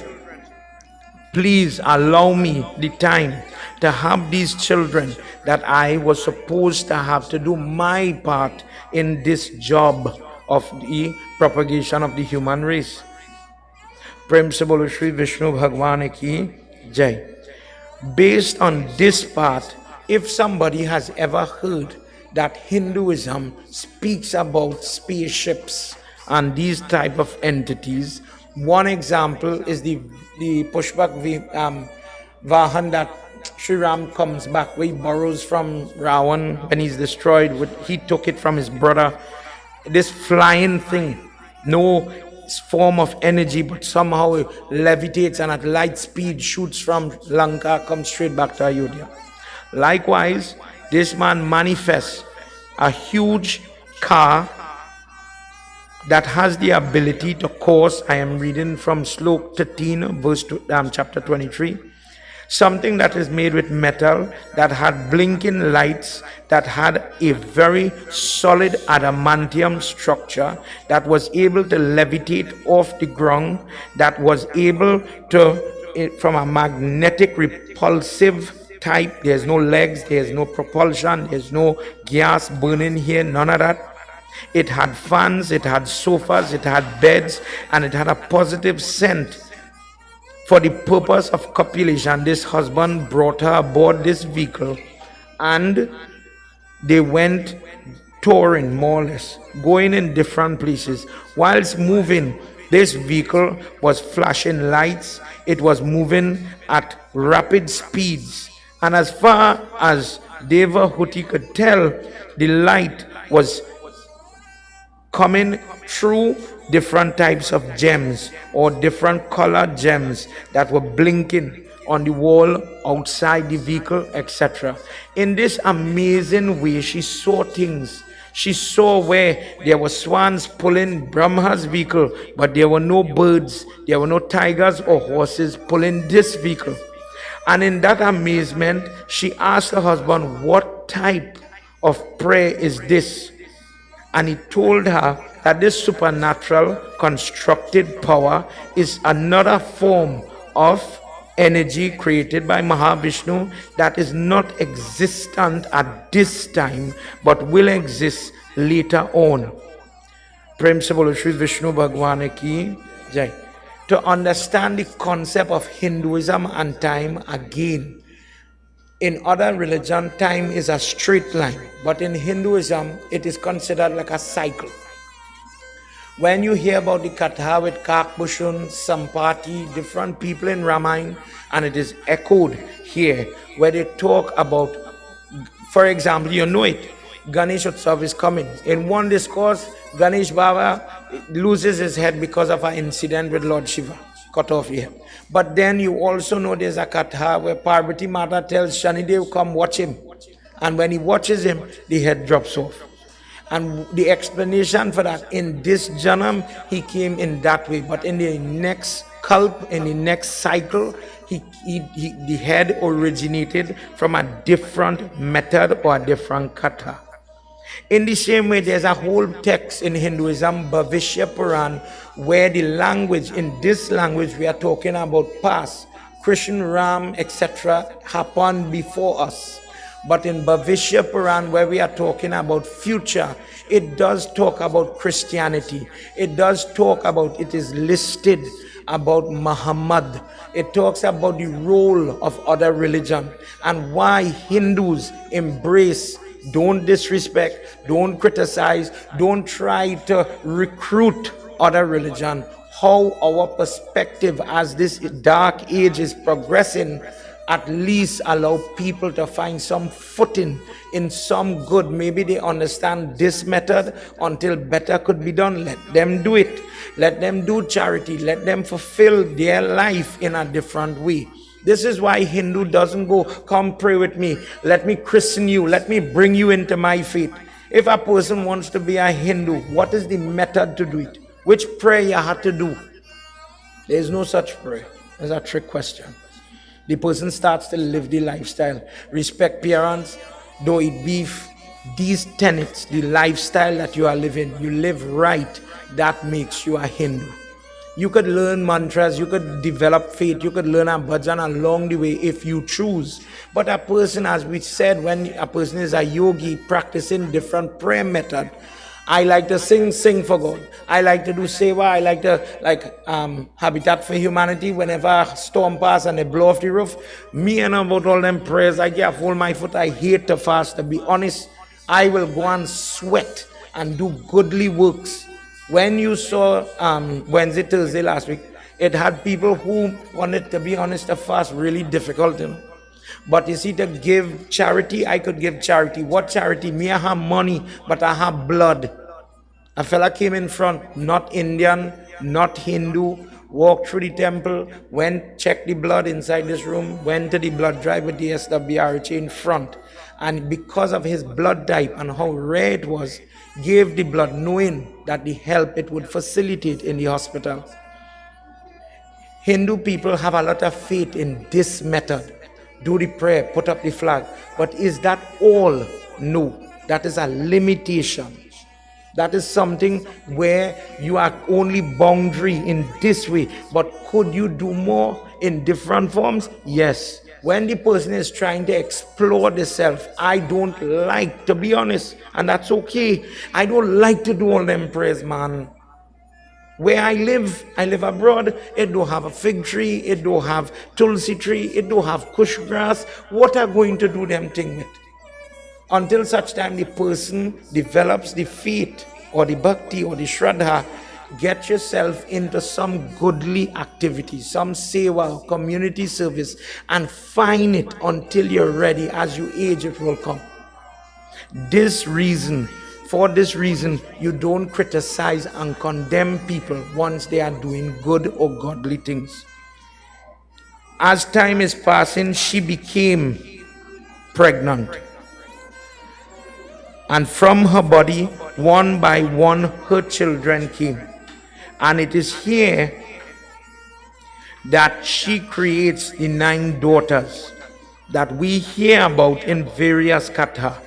Please allow me the time to have these children that I was supposed to have, to do my part in this job of the propagation of the human race. Prem se bolo Shri Vishnu Bhagwan ki Jai. Based on this part, if somebody has ever heard that Hinduism speaks about spaceships and these type of entities, one example is the Pushpak Vahan that Sri Ram comes back, where he borrows from Ravan when he's destroyed. He took it from his brother. This flying thing, no form of energy, but somehow it levitates and at light speed shoots from Lanka, comes straight back to Ayodhya. Likewise, this man manifests a huge car that has the ability to cause, I am reading from Slok 13, chapter 23, something that is made with metal, that had blinking lights, that had a very solid adamantium structure, that was able to levitate off the ground, that was able to, from a magnetic repulsive type, there's no legs, there's no propulsion, there's no gas burning here, none of that. It had fans, it had sofas, it had beds, and it had a positive scent. For the purpose of copulation, this husband brought her aboard this vehicle and they went touring, more or less, going in different places. Whilst moving, this vehicle was flashing lights, it was moving at rapid speeds, and as far as Devahuti could tell, the light was coming through different types of gems or different colored gems that were blinking on the wall, outside the vehicle, etc. In this amazing way, she saw things. She saw where there were swans pulling Brahma's vehicle, but there were no birds, there were no tigers or horses pulling this vehicle. And in that amazement, she asked her husband, what type of prayer is this? And he told her that this supernatural constructed power is another form of energy created by Mahavishnu that is not existent at this time but will exist later on. Prem se bolo Shri Vishnu Bhagwan ki jai. To understand the concept of Hinduism and time again, in other religion, time is a straight line, but in Hinduism, it is considered like a cycle. When you hear about the Katha with Kakbhushun, Sampati, different people in Ramayana, and it is echoed here, where they talk about, for example, you know it, Ganesh Utsav is coming. In one discourse, Ganesh Baba loses his head because of an incident with Lord Shiva, cut off his head. But then you also know there's a Katha where Parvati Mata tells Shanidev, come watch him. And when he watches him, the head drops off. And the explanation for that, in this Janam, he came in that way. But in the next kalp, in the next cycle, the head originated from a different method or a different Katha. In the same way, there's a whole text in Hinduism, Bhavishya Puran, where the language, in this language we are talking about past, Krishna, Ram, etc. happened before us. But in Bhavishya Puran, where we are talking about future, it does talk about Christianity. It does talk about, it is listed about Muhammad. It talks about the role of other religion and why Hindus embrace, don't disrespect, don't criticize, don't try to recruit other religion. How our perspective as this dark age is progressing, at least allow people to find some footing in some good. Maybe they understand this method until better could be done. Let them do it. Let them do charity. Let them fulfill their life in a different way. This is why Hindu doesn't go, come pray with me, let me christen you, let me bring you into my faith. If a person wants to be a Hindu, what is the method to do it? Which prayer you have to do? There is no such prayer. It's a trick question. The person starts to live the lifestyle. Respect parents, don't eat beef. These tenets, the lifestyle that you are living, you live right, that makes you a Hindu. You could learn mantras, you could develop faith, you could learn a bhajan along the way if you choose. But a person, as we said, when a person is a yogi practicing different prayer method, I like to sing for God. I like to do Seva. I like to Habitat for Humanity. Whenever a storm pass and they blow off the roof, me and about all them prayers, I get hold my foot. I hate to fast. To be honest, I will go and sweat and do goodly works. When you saw Wednesday, Thursday last week, it had people who wanted, to be honest, to fast really difficult. But you see, to give charity, I could give charity. What charity? Me, I have money, but I have blood. A fella came in front, not Indian, not Hindu, walked through the temple, went, checked the blood inside this room, went to the blood drive with the SWRH in front. And because of his blood type and how rare it was, gave the blood, knowing that the help it would facilitate in the hospital. Hindu people have a lot of faith in this method. Do the prayer, put up the flag. But is that all? No. That is a limitation. That is something where you are only boundary in this way. But could you do more in different forms? Yes. When the person is trying to explore the self, I don't like, to be honest, and that's okay. I don't like to do all them prayers, man. Where I live abroad, it don't have a fig tree, it don't have tulsi tree, it don't have kush grass. What are going to do them thing with? Until such time the person develops the faith or the bhakti or the shraddha, get yourself into some goodly activity, some seva, community service, and find it until you're ready. As you age, it will come. For this reason, you don't criticize and condemn people once they are doing good or godly things. As time is passing, she became pregnant. And from her body, one by one, her children came. And it is here that she creates the 9 daughters that we hear about in various katha.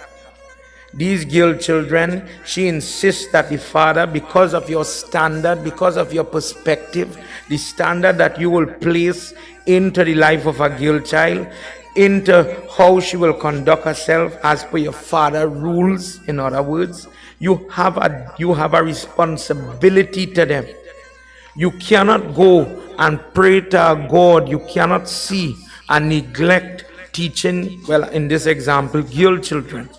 These girl children, she insists that the father, because of your standard, because of your perspective, the standard that you will place into the life of a girl child, into how she will conduct herself as per your father rules. In other words, you have a responsibility to them. You cannot go and pray to a God you cannot see and neglect teaching, well, in this example, girl children.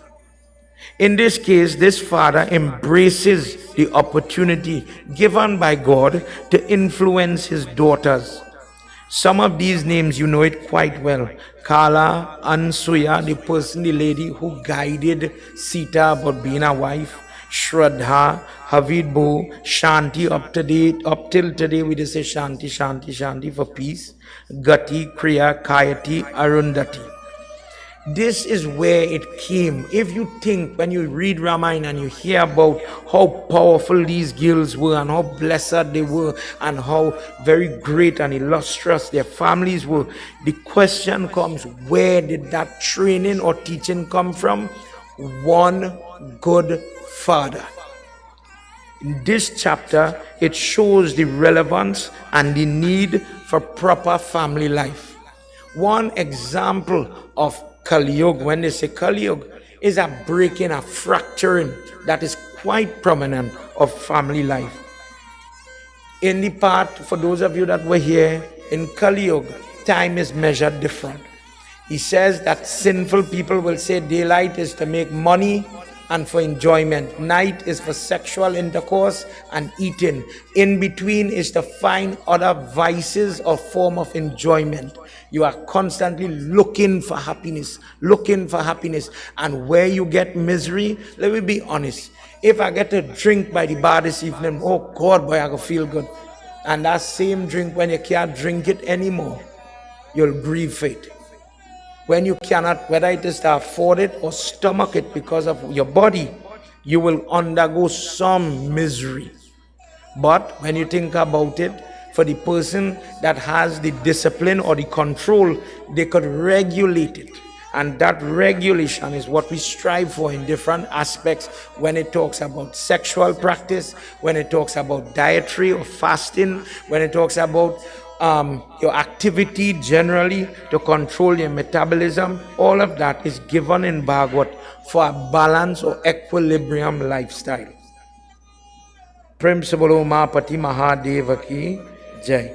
In this case, this father embraces the opportunity given by God to influence his daughters. Some of these names, you know it quite well. Kala, Ansuya, the lady who guided Sita about being a wife. Shraddha, Havidbo, Shanti, up till today we just say Shanti, Shanti, Shanti for peace. Gati, Kriya, Kayati, Arundhati. This is where it came. If you think, when you read Ramayana and you hear about how powerful these girls were and how blessed they were and how very great and illustrious their families were, the question comes, where did that training or teaching come from? One good father. In this chapter, it shows the relevance and the need for proper family life. One example of Kali Yuga, when they say Kali Yuga, is a breaking, a fracturing that is quite prominent of family life. In the part, for those of you that were here, in Kali Yuga, time is measured different. He says that sinful people will say daylight is to make money and for enjoyment. Night is for sexual intercourse and eating. In between is to find other vices or form of enjoyment. You are constantly looking for happiness. And where you get misery, let me be honest. If I get a drink by the bar this evening, oh God, boy, I go feel good. And that same drink, when you can't drink it anymore, you'll grieve for it. When you cannot, whether it is to afford it or stomach it because of your body, you will undergo some misery. But when you think about it, for the person that has the discipline or the control, they could regulate it. And that regulation is what we strive for in different aspects when it talks about sexual practice, when it talks about dietary or fasting, when it talks about your activity generally to control your metabolism. All of that is given in Bhagwat for a balance or equilibrium lifestyle. Prem se bolo Mahapati Mahadeva ki jai.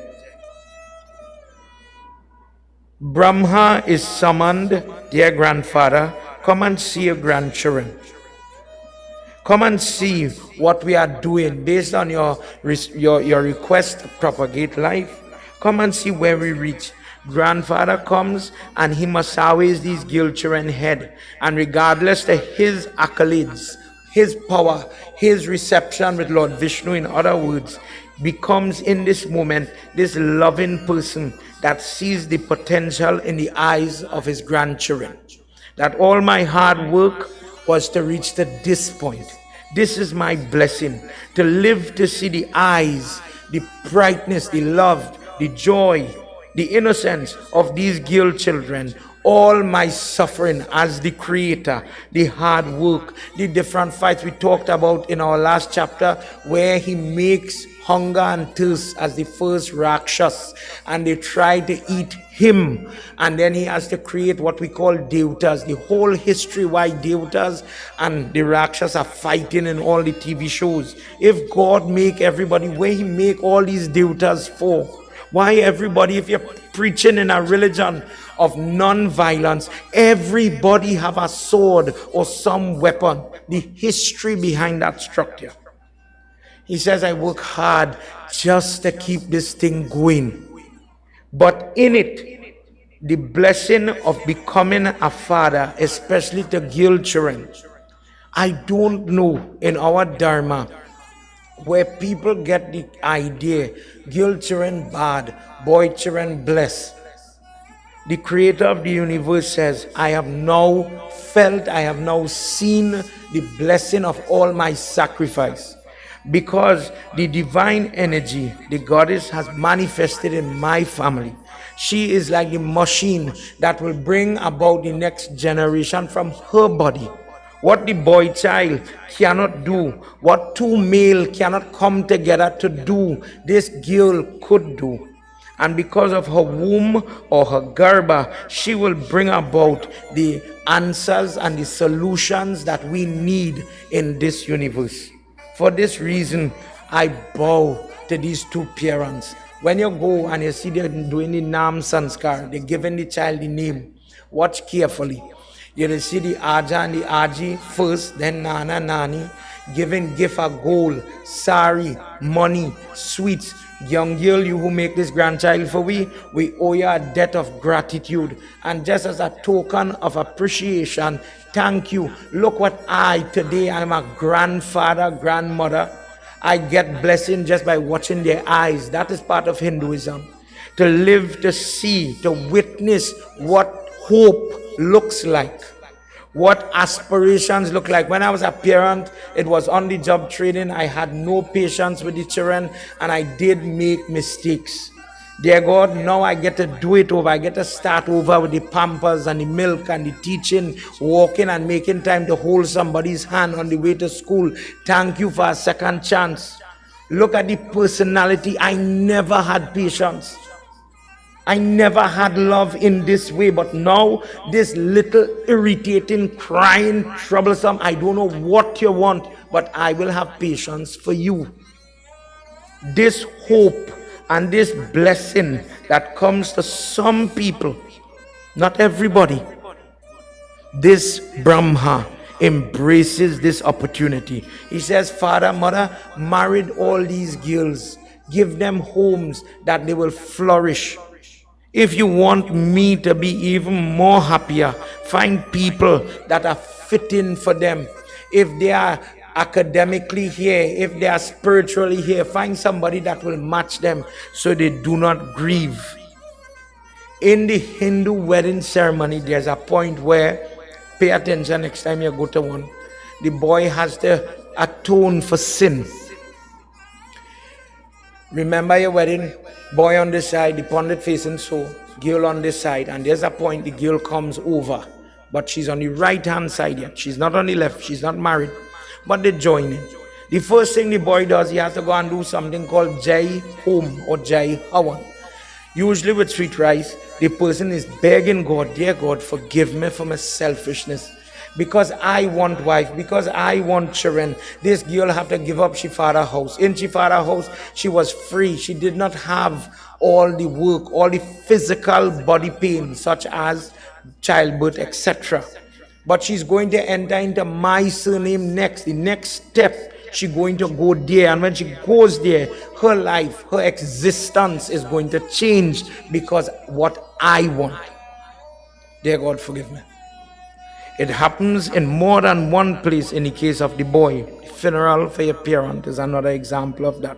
Brahma is summoned, dear grandfather, come and see your grandchildren. Come and see what we are doing based on your request to propagate life. Come and see where we reach. Grandfather comes and he massages these girl children's head, and regardless of his accolades, his power, his reception with Lord Vishnu, in other words, becomes in this moment this loving person that sees the potential in the eyes of his grandchildren. That all my hard work was to reach to this point. This is my blessing, to live to see the eyes, the brightness, the love, the joy, the innocence of these girl children. All my suffering as the creator, the hard work, the different fights we talked about in our last chapter, where he makes hunger and thirst as the first Rakshas, and they try to eat him, and then he has to create what we call Devahutis. The whole history why Devahutis and the Rakshas are fighting in all the TV shows. If God make everybody, where he make all these Devahutis for? Why everybody, if you're preaching in a religion of non-violence, everybody have a sword or some weapon? The history behind that structure. He says, I work hard just to keep this thing going. But in it, the blessing of becoming a father, especially to girl children, I don't know in our Dharma where people get the idea, girl children bad, boy children blessed. The creator of the universe says, I have now felt, I have now seen the blessing of all my sacrifice. Because the divine energy, the goddess, has manifested in my family. She is like the machine that will bring about the next generation from her body. What the boy child cannot do, what two male cannot come together to do, this girl could do. And because of her womb or her garba, she will bring about the answers and the solutions that we need in this universe. For this reason, I bow to these two parents. When you go and you see them doing the Nam Sanskar, they're giving the child the name, watch carefully. You will see the Aja and the Aji first, then Nana, Nani, giving gift of gold, sari, money, sweets. Young girl, you who make this grandchild for we owe you a debt of gratitude. And just as a token of appreciation, thank you. Look what today I'm a grandfather, grandmother. I get blessing just by watching their eyes. That is part of Hinduism. To live, to see, to witness what hope looks like, what aspirations look like. When I was a parent, it was on the job training. I had no patience with the children and I did make mistakes. Dear God, now I get to do it over. I get to start over with the pampers and the milk and the teaching, walking and making time to hold somebody's hand on the way to school. Thank you for a second chance. Look at the personality. I never had patience. I never had love in this way, but now this little irritating, crying, troublesome, I don't know what you want, but I will have patience for you. This hope and this blessing that comes to some people, not everybody, this Brahma embraces this opportunity. He says, Father, Mother, married all these girls, give them homes that they will flourish. If you want me to be even more happier, find people that are fitting for them. If they are academically here, if they are spiritually here, find somebody that will match them so they do not grieve. In the Hindu wedding ceremony, there's a point where, pay attention next time you go to one, the boy has to atone for sin. Remember your wedding, boy on this side, the pundit facing so, girl on this side, and there's a point the girl comes over, but she's on the right hand side yet. She's not on the left, she's not married, but they join in. The first thing the boy does, he has to go and do something called Jai Home or Jai Hawan. Usually with sweet rice, the person is begging God, dear God, forgive me for my selfishness. Because I want wife, because I want children, this girl have to give up she father house. In she father house, she was free. She did not have all the work, all the physical body pain, such as childbirth, etc. But she's going to enter into my surname next. The next step, she's going to go there. And when she goes there, her life, her existence is going to change because what I want. Dear God, forgive me. It happens in more than one place in the case of the boy. The funeral for your parent is another example of that.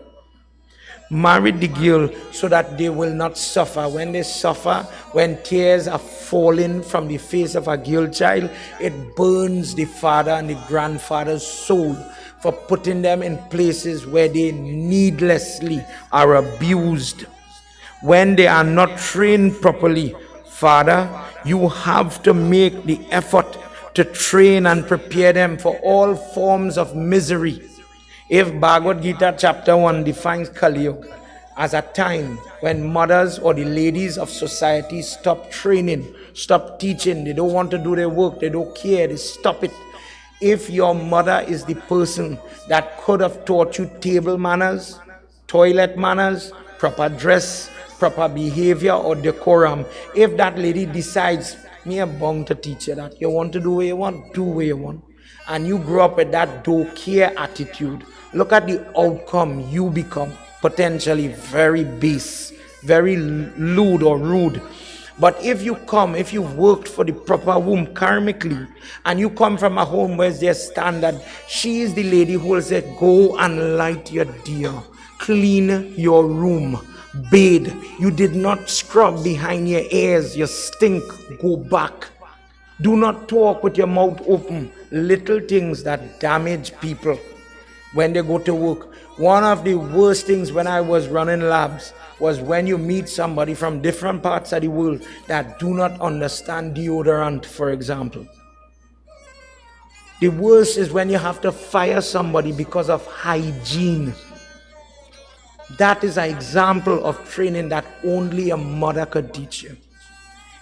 Marry the girl so that they will not suffer. When they suffer, when tears are falling from the face of a girl child, it burns the father and the grandfather's soul for putting them in places where they needlessly are abused. When they are not trained properly, Father, you have to make the effort to train and prepare them for all forms of misery. If Bhagavad Gita chapter 1 defines Kali Yuga as a time when mothers or the ladies of society stop training, stop teaching, they don't want to do their work, they don't care, they stop it. If your mother is the person that could have taught you table manners, toilet manners, proper dress, proper behavior or decorum, if that lady decides, me I'm bound to teach you that, you want to do what you want, do what you want, and you grow up with that don't care attitude, look at the outcome you become. Potentially very base, very lewd or rude. But if you worked for the proper womb karmically, and you come from a home where there's standard, she is the lady who will say, go and light your deer, clean your room, bathe. You did not scrub behind your ears, you stink, go back. Do not talk with your mouth open. Little things that damage people when they go to work. One of the worst things when I was running labs was when you meet somebody from different parts of the world that do not understand deodorant, for example. The worst is when you have to fire somebody because of hygiene. That is an example of training that only a mother could teach you.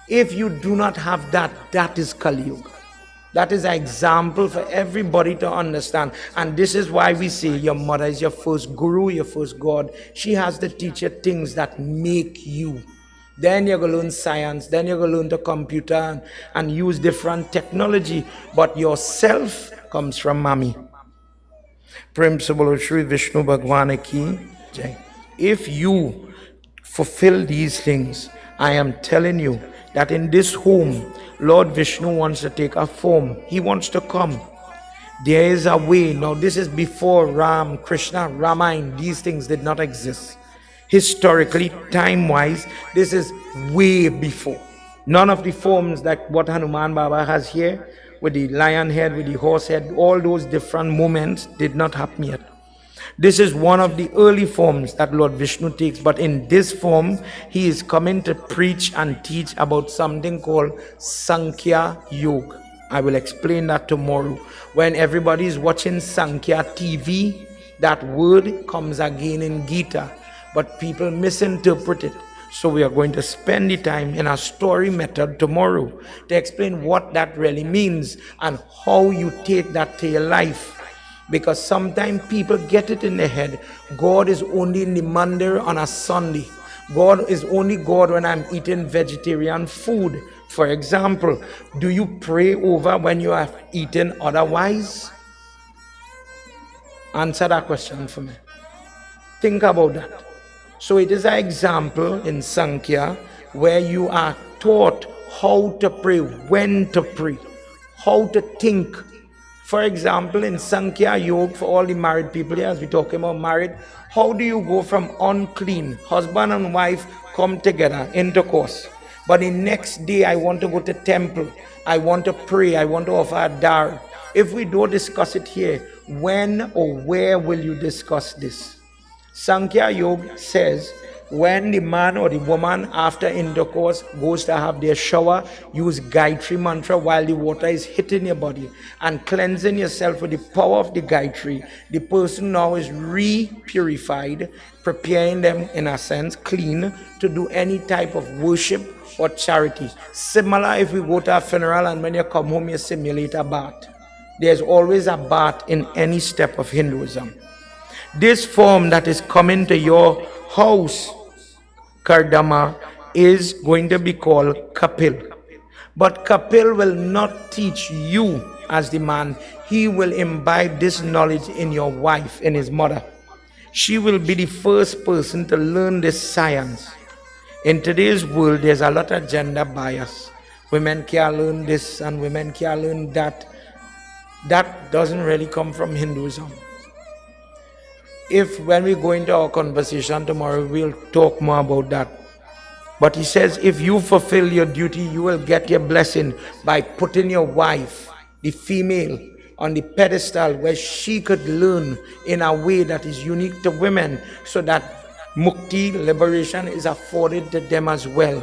If you do not have that, that is Kali Yuga. That is an example for everybody to understand. And this is why we say your mother is your first guru, your first God. She has to teach you things that make you. Then you're going to learn science. Then you're going to learn the computer and use different technology. But yourself comes from Mommy. Prem Sabolo Shri Vishnu Bhagwan Ki Jai. If you fulfill these things, I am telling you that in this home, Lord Vishnu wants to take a form. He wants to come. There is a way. Now this is before Ram, Krishna, Ramayana. These things did not exist. Historically, time-wise, this is way before. None of the forms that what Hanuman Baba has here, with the lion head, with the horse head, all those different moments did not happen yet. This is one of the early forms that Lord Vishnu takes, but in this form, he is coming to preach and teach about something called Sankhya Yoga. I will explain that tomorrow. When everybody is watching Sankhya TV, that word comes again in Gita, but people misinterpret it. So we are going to spend the time in a story method tomorrow to explain what that really means and how you take that to your life. Because sometimes people get it in their head, God is only in the mandir on a Sunday. God is only God when I'm eating vegetarian food. For example, do you pray over when you are eating otherwise? Answer that question for me. Think about that. So it is an example in Sankhya where you are taught how to pray, when to pray, how to think. For example, in Sankhya Yoga, for all the married people here, as we're talking about married, how do you go from unclean, husband and wife come together, intercourse, but the next day I want to go to temple, I want to pray, I want to offer a dar. If we don't discuss it here, when or where will you discuss this? Sankhya Yoga says when the man or the woman after intercourse goes to have their shower, use Gayatri mantra while the water is hitting your body and cleansing yourself with the power of the Gayatri. The person now is re-purified, preparing them in a sense clean to do any type of worship or charity. Similar if we go to a funeral and when you come home you simulate a bath. There's always a bath in any step of Hinduism. This form that is coming to your house, Kardamma, is going to be called Kapil. But Kapil will not teach you as the man. He will imbibe this knowledge in your wife, in his mother. She will be the first person to learn this science. In today's world, there's a lot of gender bias. Women can't learn this and women can't learn that. That doesn't really come from Hinduism. If when we go into our conversation tomorrow, we'll talk more about that. But he says, if you fulfill your duty, you will get your blessing by putting your wife, the female, on the pedestal where she could learn in a way that is unique to women, so that mukti, liberation, is afforded to them as well.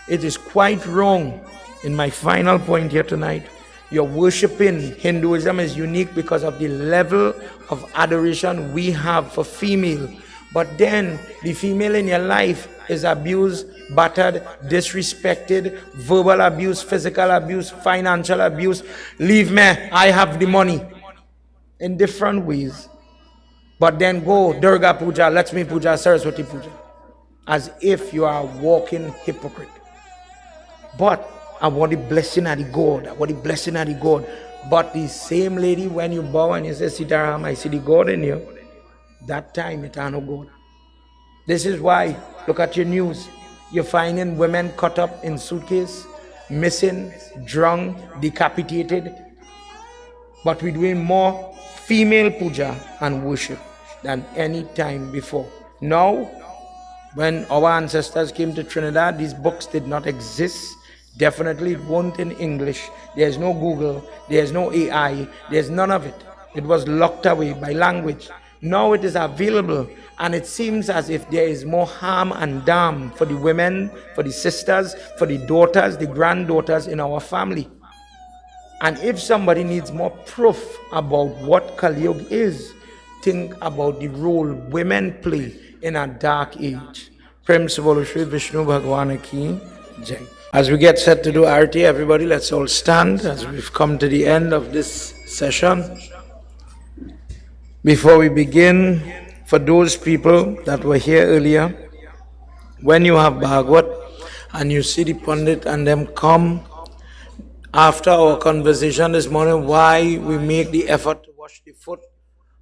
It is quite wrong, in my final point here tonight, you're worshipping. Hinduism is unique because of the level of adoration we have for female. But then the female in your life is abused, battered, disrespected, verbal abuse, physical abuse, financial abuse. Leave me, I have the money. In different ways. But then go Durga Puja, Lakshmi Puja, Saraswati Puja. As if you are a walking hypocrite. But I want the blessing of the God. I want the blessing of the God. But the same lady, when you bow and you say, Sitaram, I see the God in you. That time it ain't no God. This is why, look at your news. You're finding women cut up in suitcase, missing, drunk, decapitated. But we're doing more female puja and worship than any time before. Now, when our ancestors came to Trinidad, these books did not exist. Definitely it weren't in English. There's no Google, there's no AI, there's none of it. It was locked away by language. Now it is available, and it seems as if there is more harm and damn for the women, for the sisters, for the daughters, the granddaughters in our family. And if somebody needs more proof about what Kali Yuga is, think about the role women play in a dark age. Prem Savolo Shri Vishnu Bhagwan Ki Jai. As we get set to do Arati, everybody, let's all stand as we've come to the end of this session. Before we begin, for those people that were here earlier, when you have Bhagwat and you see the Pandit and them come after our conversation this morning, why we make the effort to wash the foot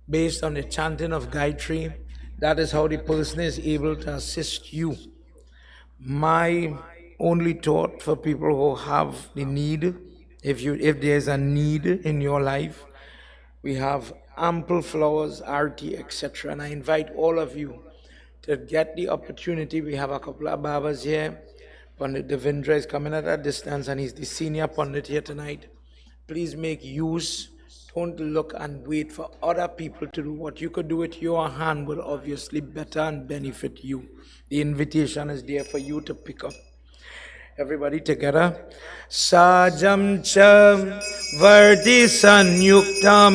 based on the chanting of Gayatri, that is how the person is able to assist you. My only thought for people who have the need, if there's a need in your life, we have ample flowers, arti, etc. And I invite all of you to get the opportunity. We have a couple of Babas here. Pandit Devendra is coming at a distance and he's the senior Pandit here tonight. Please make use. Don't look and wait for other people to do. What you could do with your hand will obviously better and benefit you. The invitation is there for you to pick up. Everybody together. Sajam cham varti sanyuktam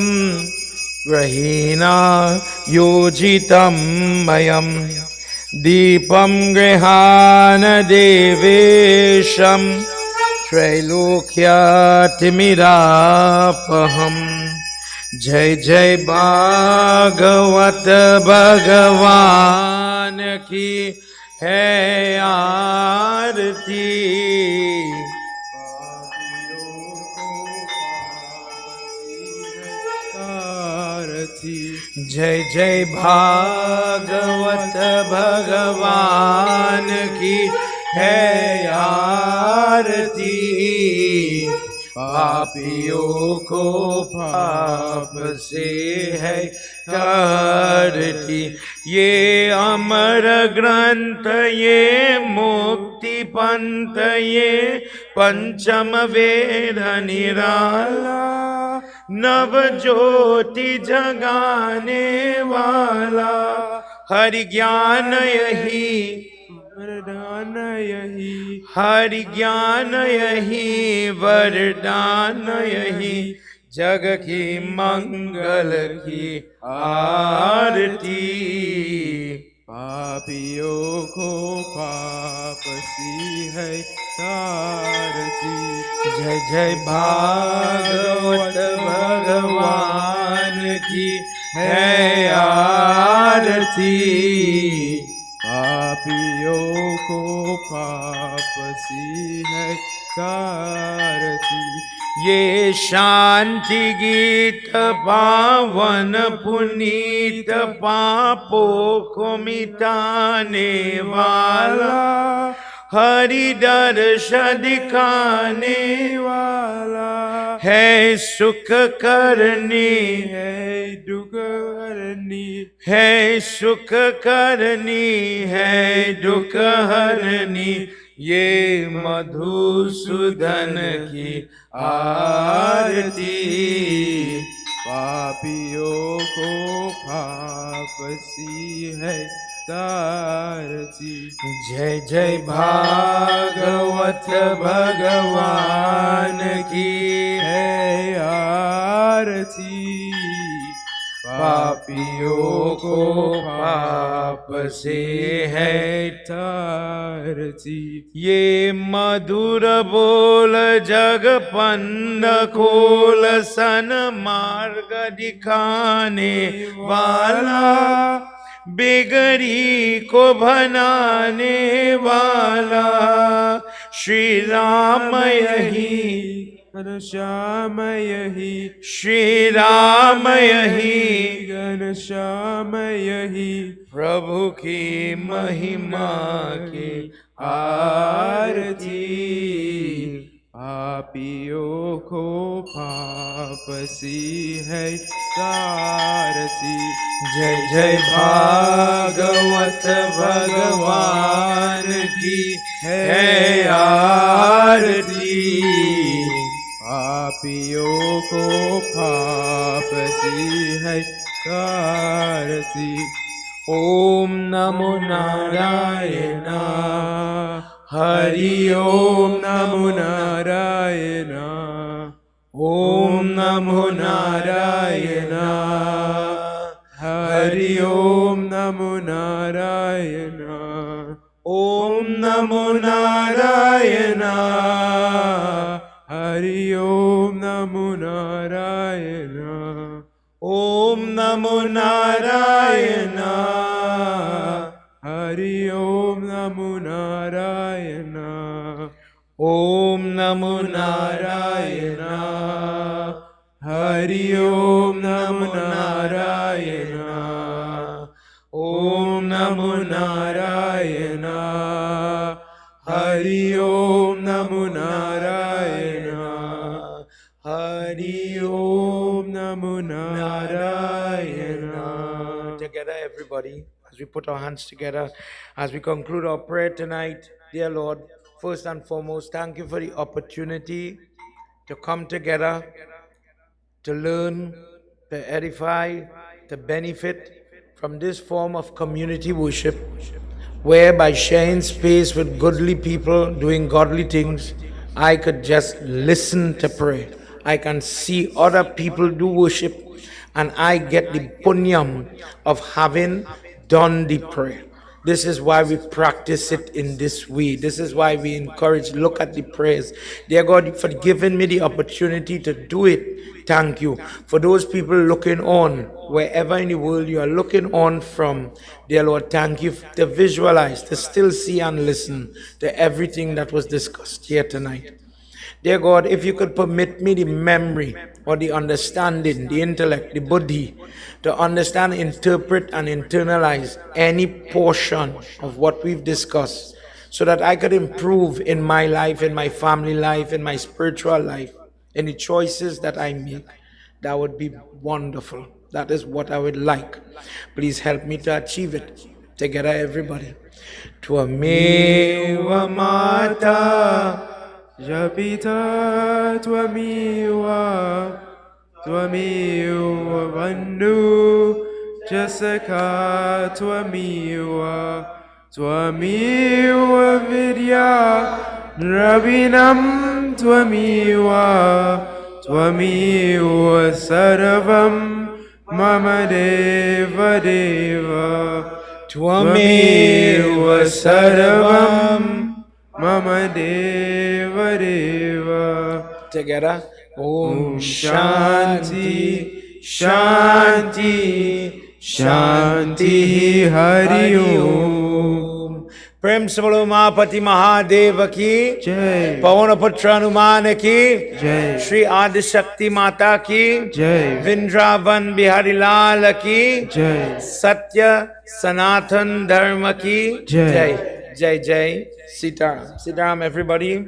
grahina yojitam mayam deepam grihana devesham trailokya timirapaham. Jai Jai Bhagwat Bhagwan Ki है आरती जय जय भागवत भगवान की है आरती पापियों को पाप से है तारती ये अमर ग्रंथ ये मुक्ति पंथ ये पंचम वेद निराला नव ज्योति जगाने वाला हरि ज्ञान यही, वरदान यही, हरि ज्ञान यही, वरदान यही, जग की मंगल की आरती। पापियों को पाप सी है तारती। जय जय भागवत भगवान की है आरती। पापियों को पाप सी है तारती। ये शांति गीत पावन पुनीत पापों को मिटाने वाला, हरि दर्श दिखाने वाला है, सुख करनी है दुख हरनी। है, सुख करनी है, दुख हरनी, ये मधुसूदन की आरती। पापियों को पाप सी है तारती। जय जय भागवत भगवान की है आरती। पापियों को पाप से है तारती। ये मधुर बोल जग पंड खोल, सन मार्ग दिखाने वाला, बिगड़ी को बनाने वाला, श्री राम यही, घनश्याम यही, श्री राम यही, घनश्याम यही, प्रभु की महिमा की आरती। पापियों को पाप सी है तारती। जय जय भागवत भगवान की है आरती। पापियों को पाप सी है तारती। ओम नमो नारायण, हरि ओम नमो नारायण। ओम नमो नारायण, हरि ओम नमो नारायण। ओम नमो नारायण, हरि ओम नमो नारायण। ओम नमो नारायण, हरि ओम नमो नारायण। ओम नमो नारायण, हरि ओम नमो नारायण। ओम नमो नारायण, हरि ओम नमो नारायण। हरि ओम नमो Narayan. Together, everybody, as we put our hands together, as we conclude our prayer tonight, dear Lord, first and foremost, thank you for the opportunity to come together, to learn, to edify, to benefit from this form of community worship, where by sharing space with godly people doing godly things, I could just listen to pray. I can see other people do worship, and I get the punyam of having done the prayer. This is why we practice it in this way. This is why we encourage, look at the prayers. Dear God, for giving me the opportunity to do it. Thank you. For those people looking on, wherever in the world you are looking on from, dear Lord, thank you to visualize, to still see and listen to everything that was discussed here tonight. Dear God, if you could permit me the memory or the understanding, the intellect, the buddhi, to understand, interpret, and internalize any portion of what we've discussed, so that I could improve in my life, in my family life, in my spiritual life, in the choices that I make, that would be wonderful. That is what I would like. Please help me to achieve it. Together, everybody. Tvameva Mata Japita Tvamiva, Tvamiva Bandhu, Jasaka Twamiwa Twamiwa Vidya Rabinam Twamiwa Twamiwa Sarvam Mama Deva Deva Twamiwa Sarvam Mama Deva Deva. Together. Om Shanti, Shanti, Shanti, Hari Om. Prem se bolo Mahapati Mahadev ki Jai, Pavan Putra Hanuman ki Jai, Shri Adi Shakti Mata ki Jai, Vrindavan Bihari Lal ki Jai, Satya Sanatan Dharma ki Jai. Jai Jai Jai Sitaram. Sitaram everybody.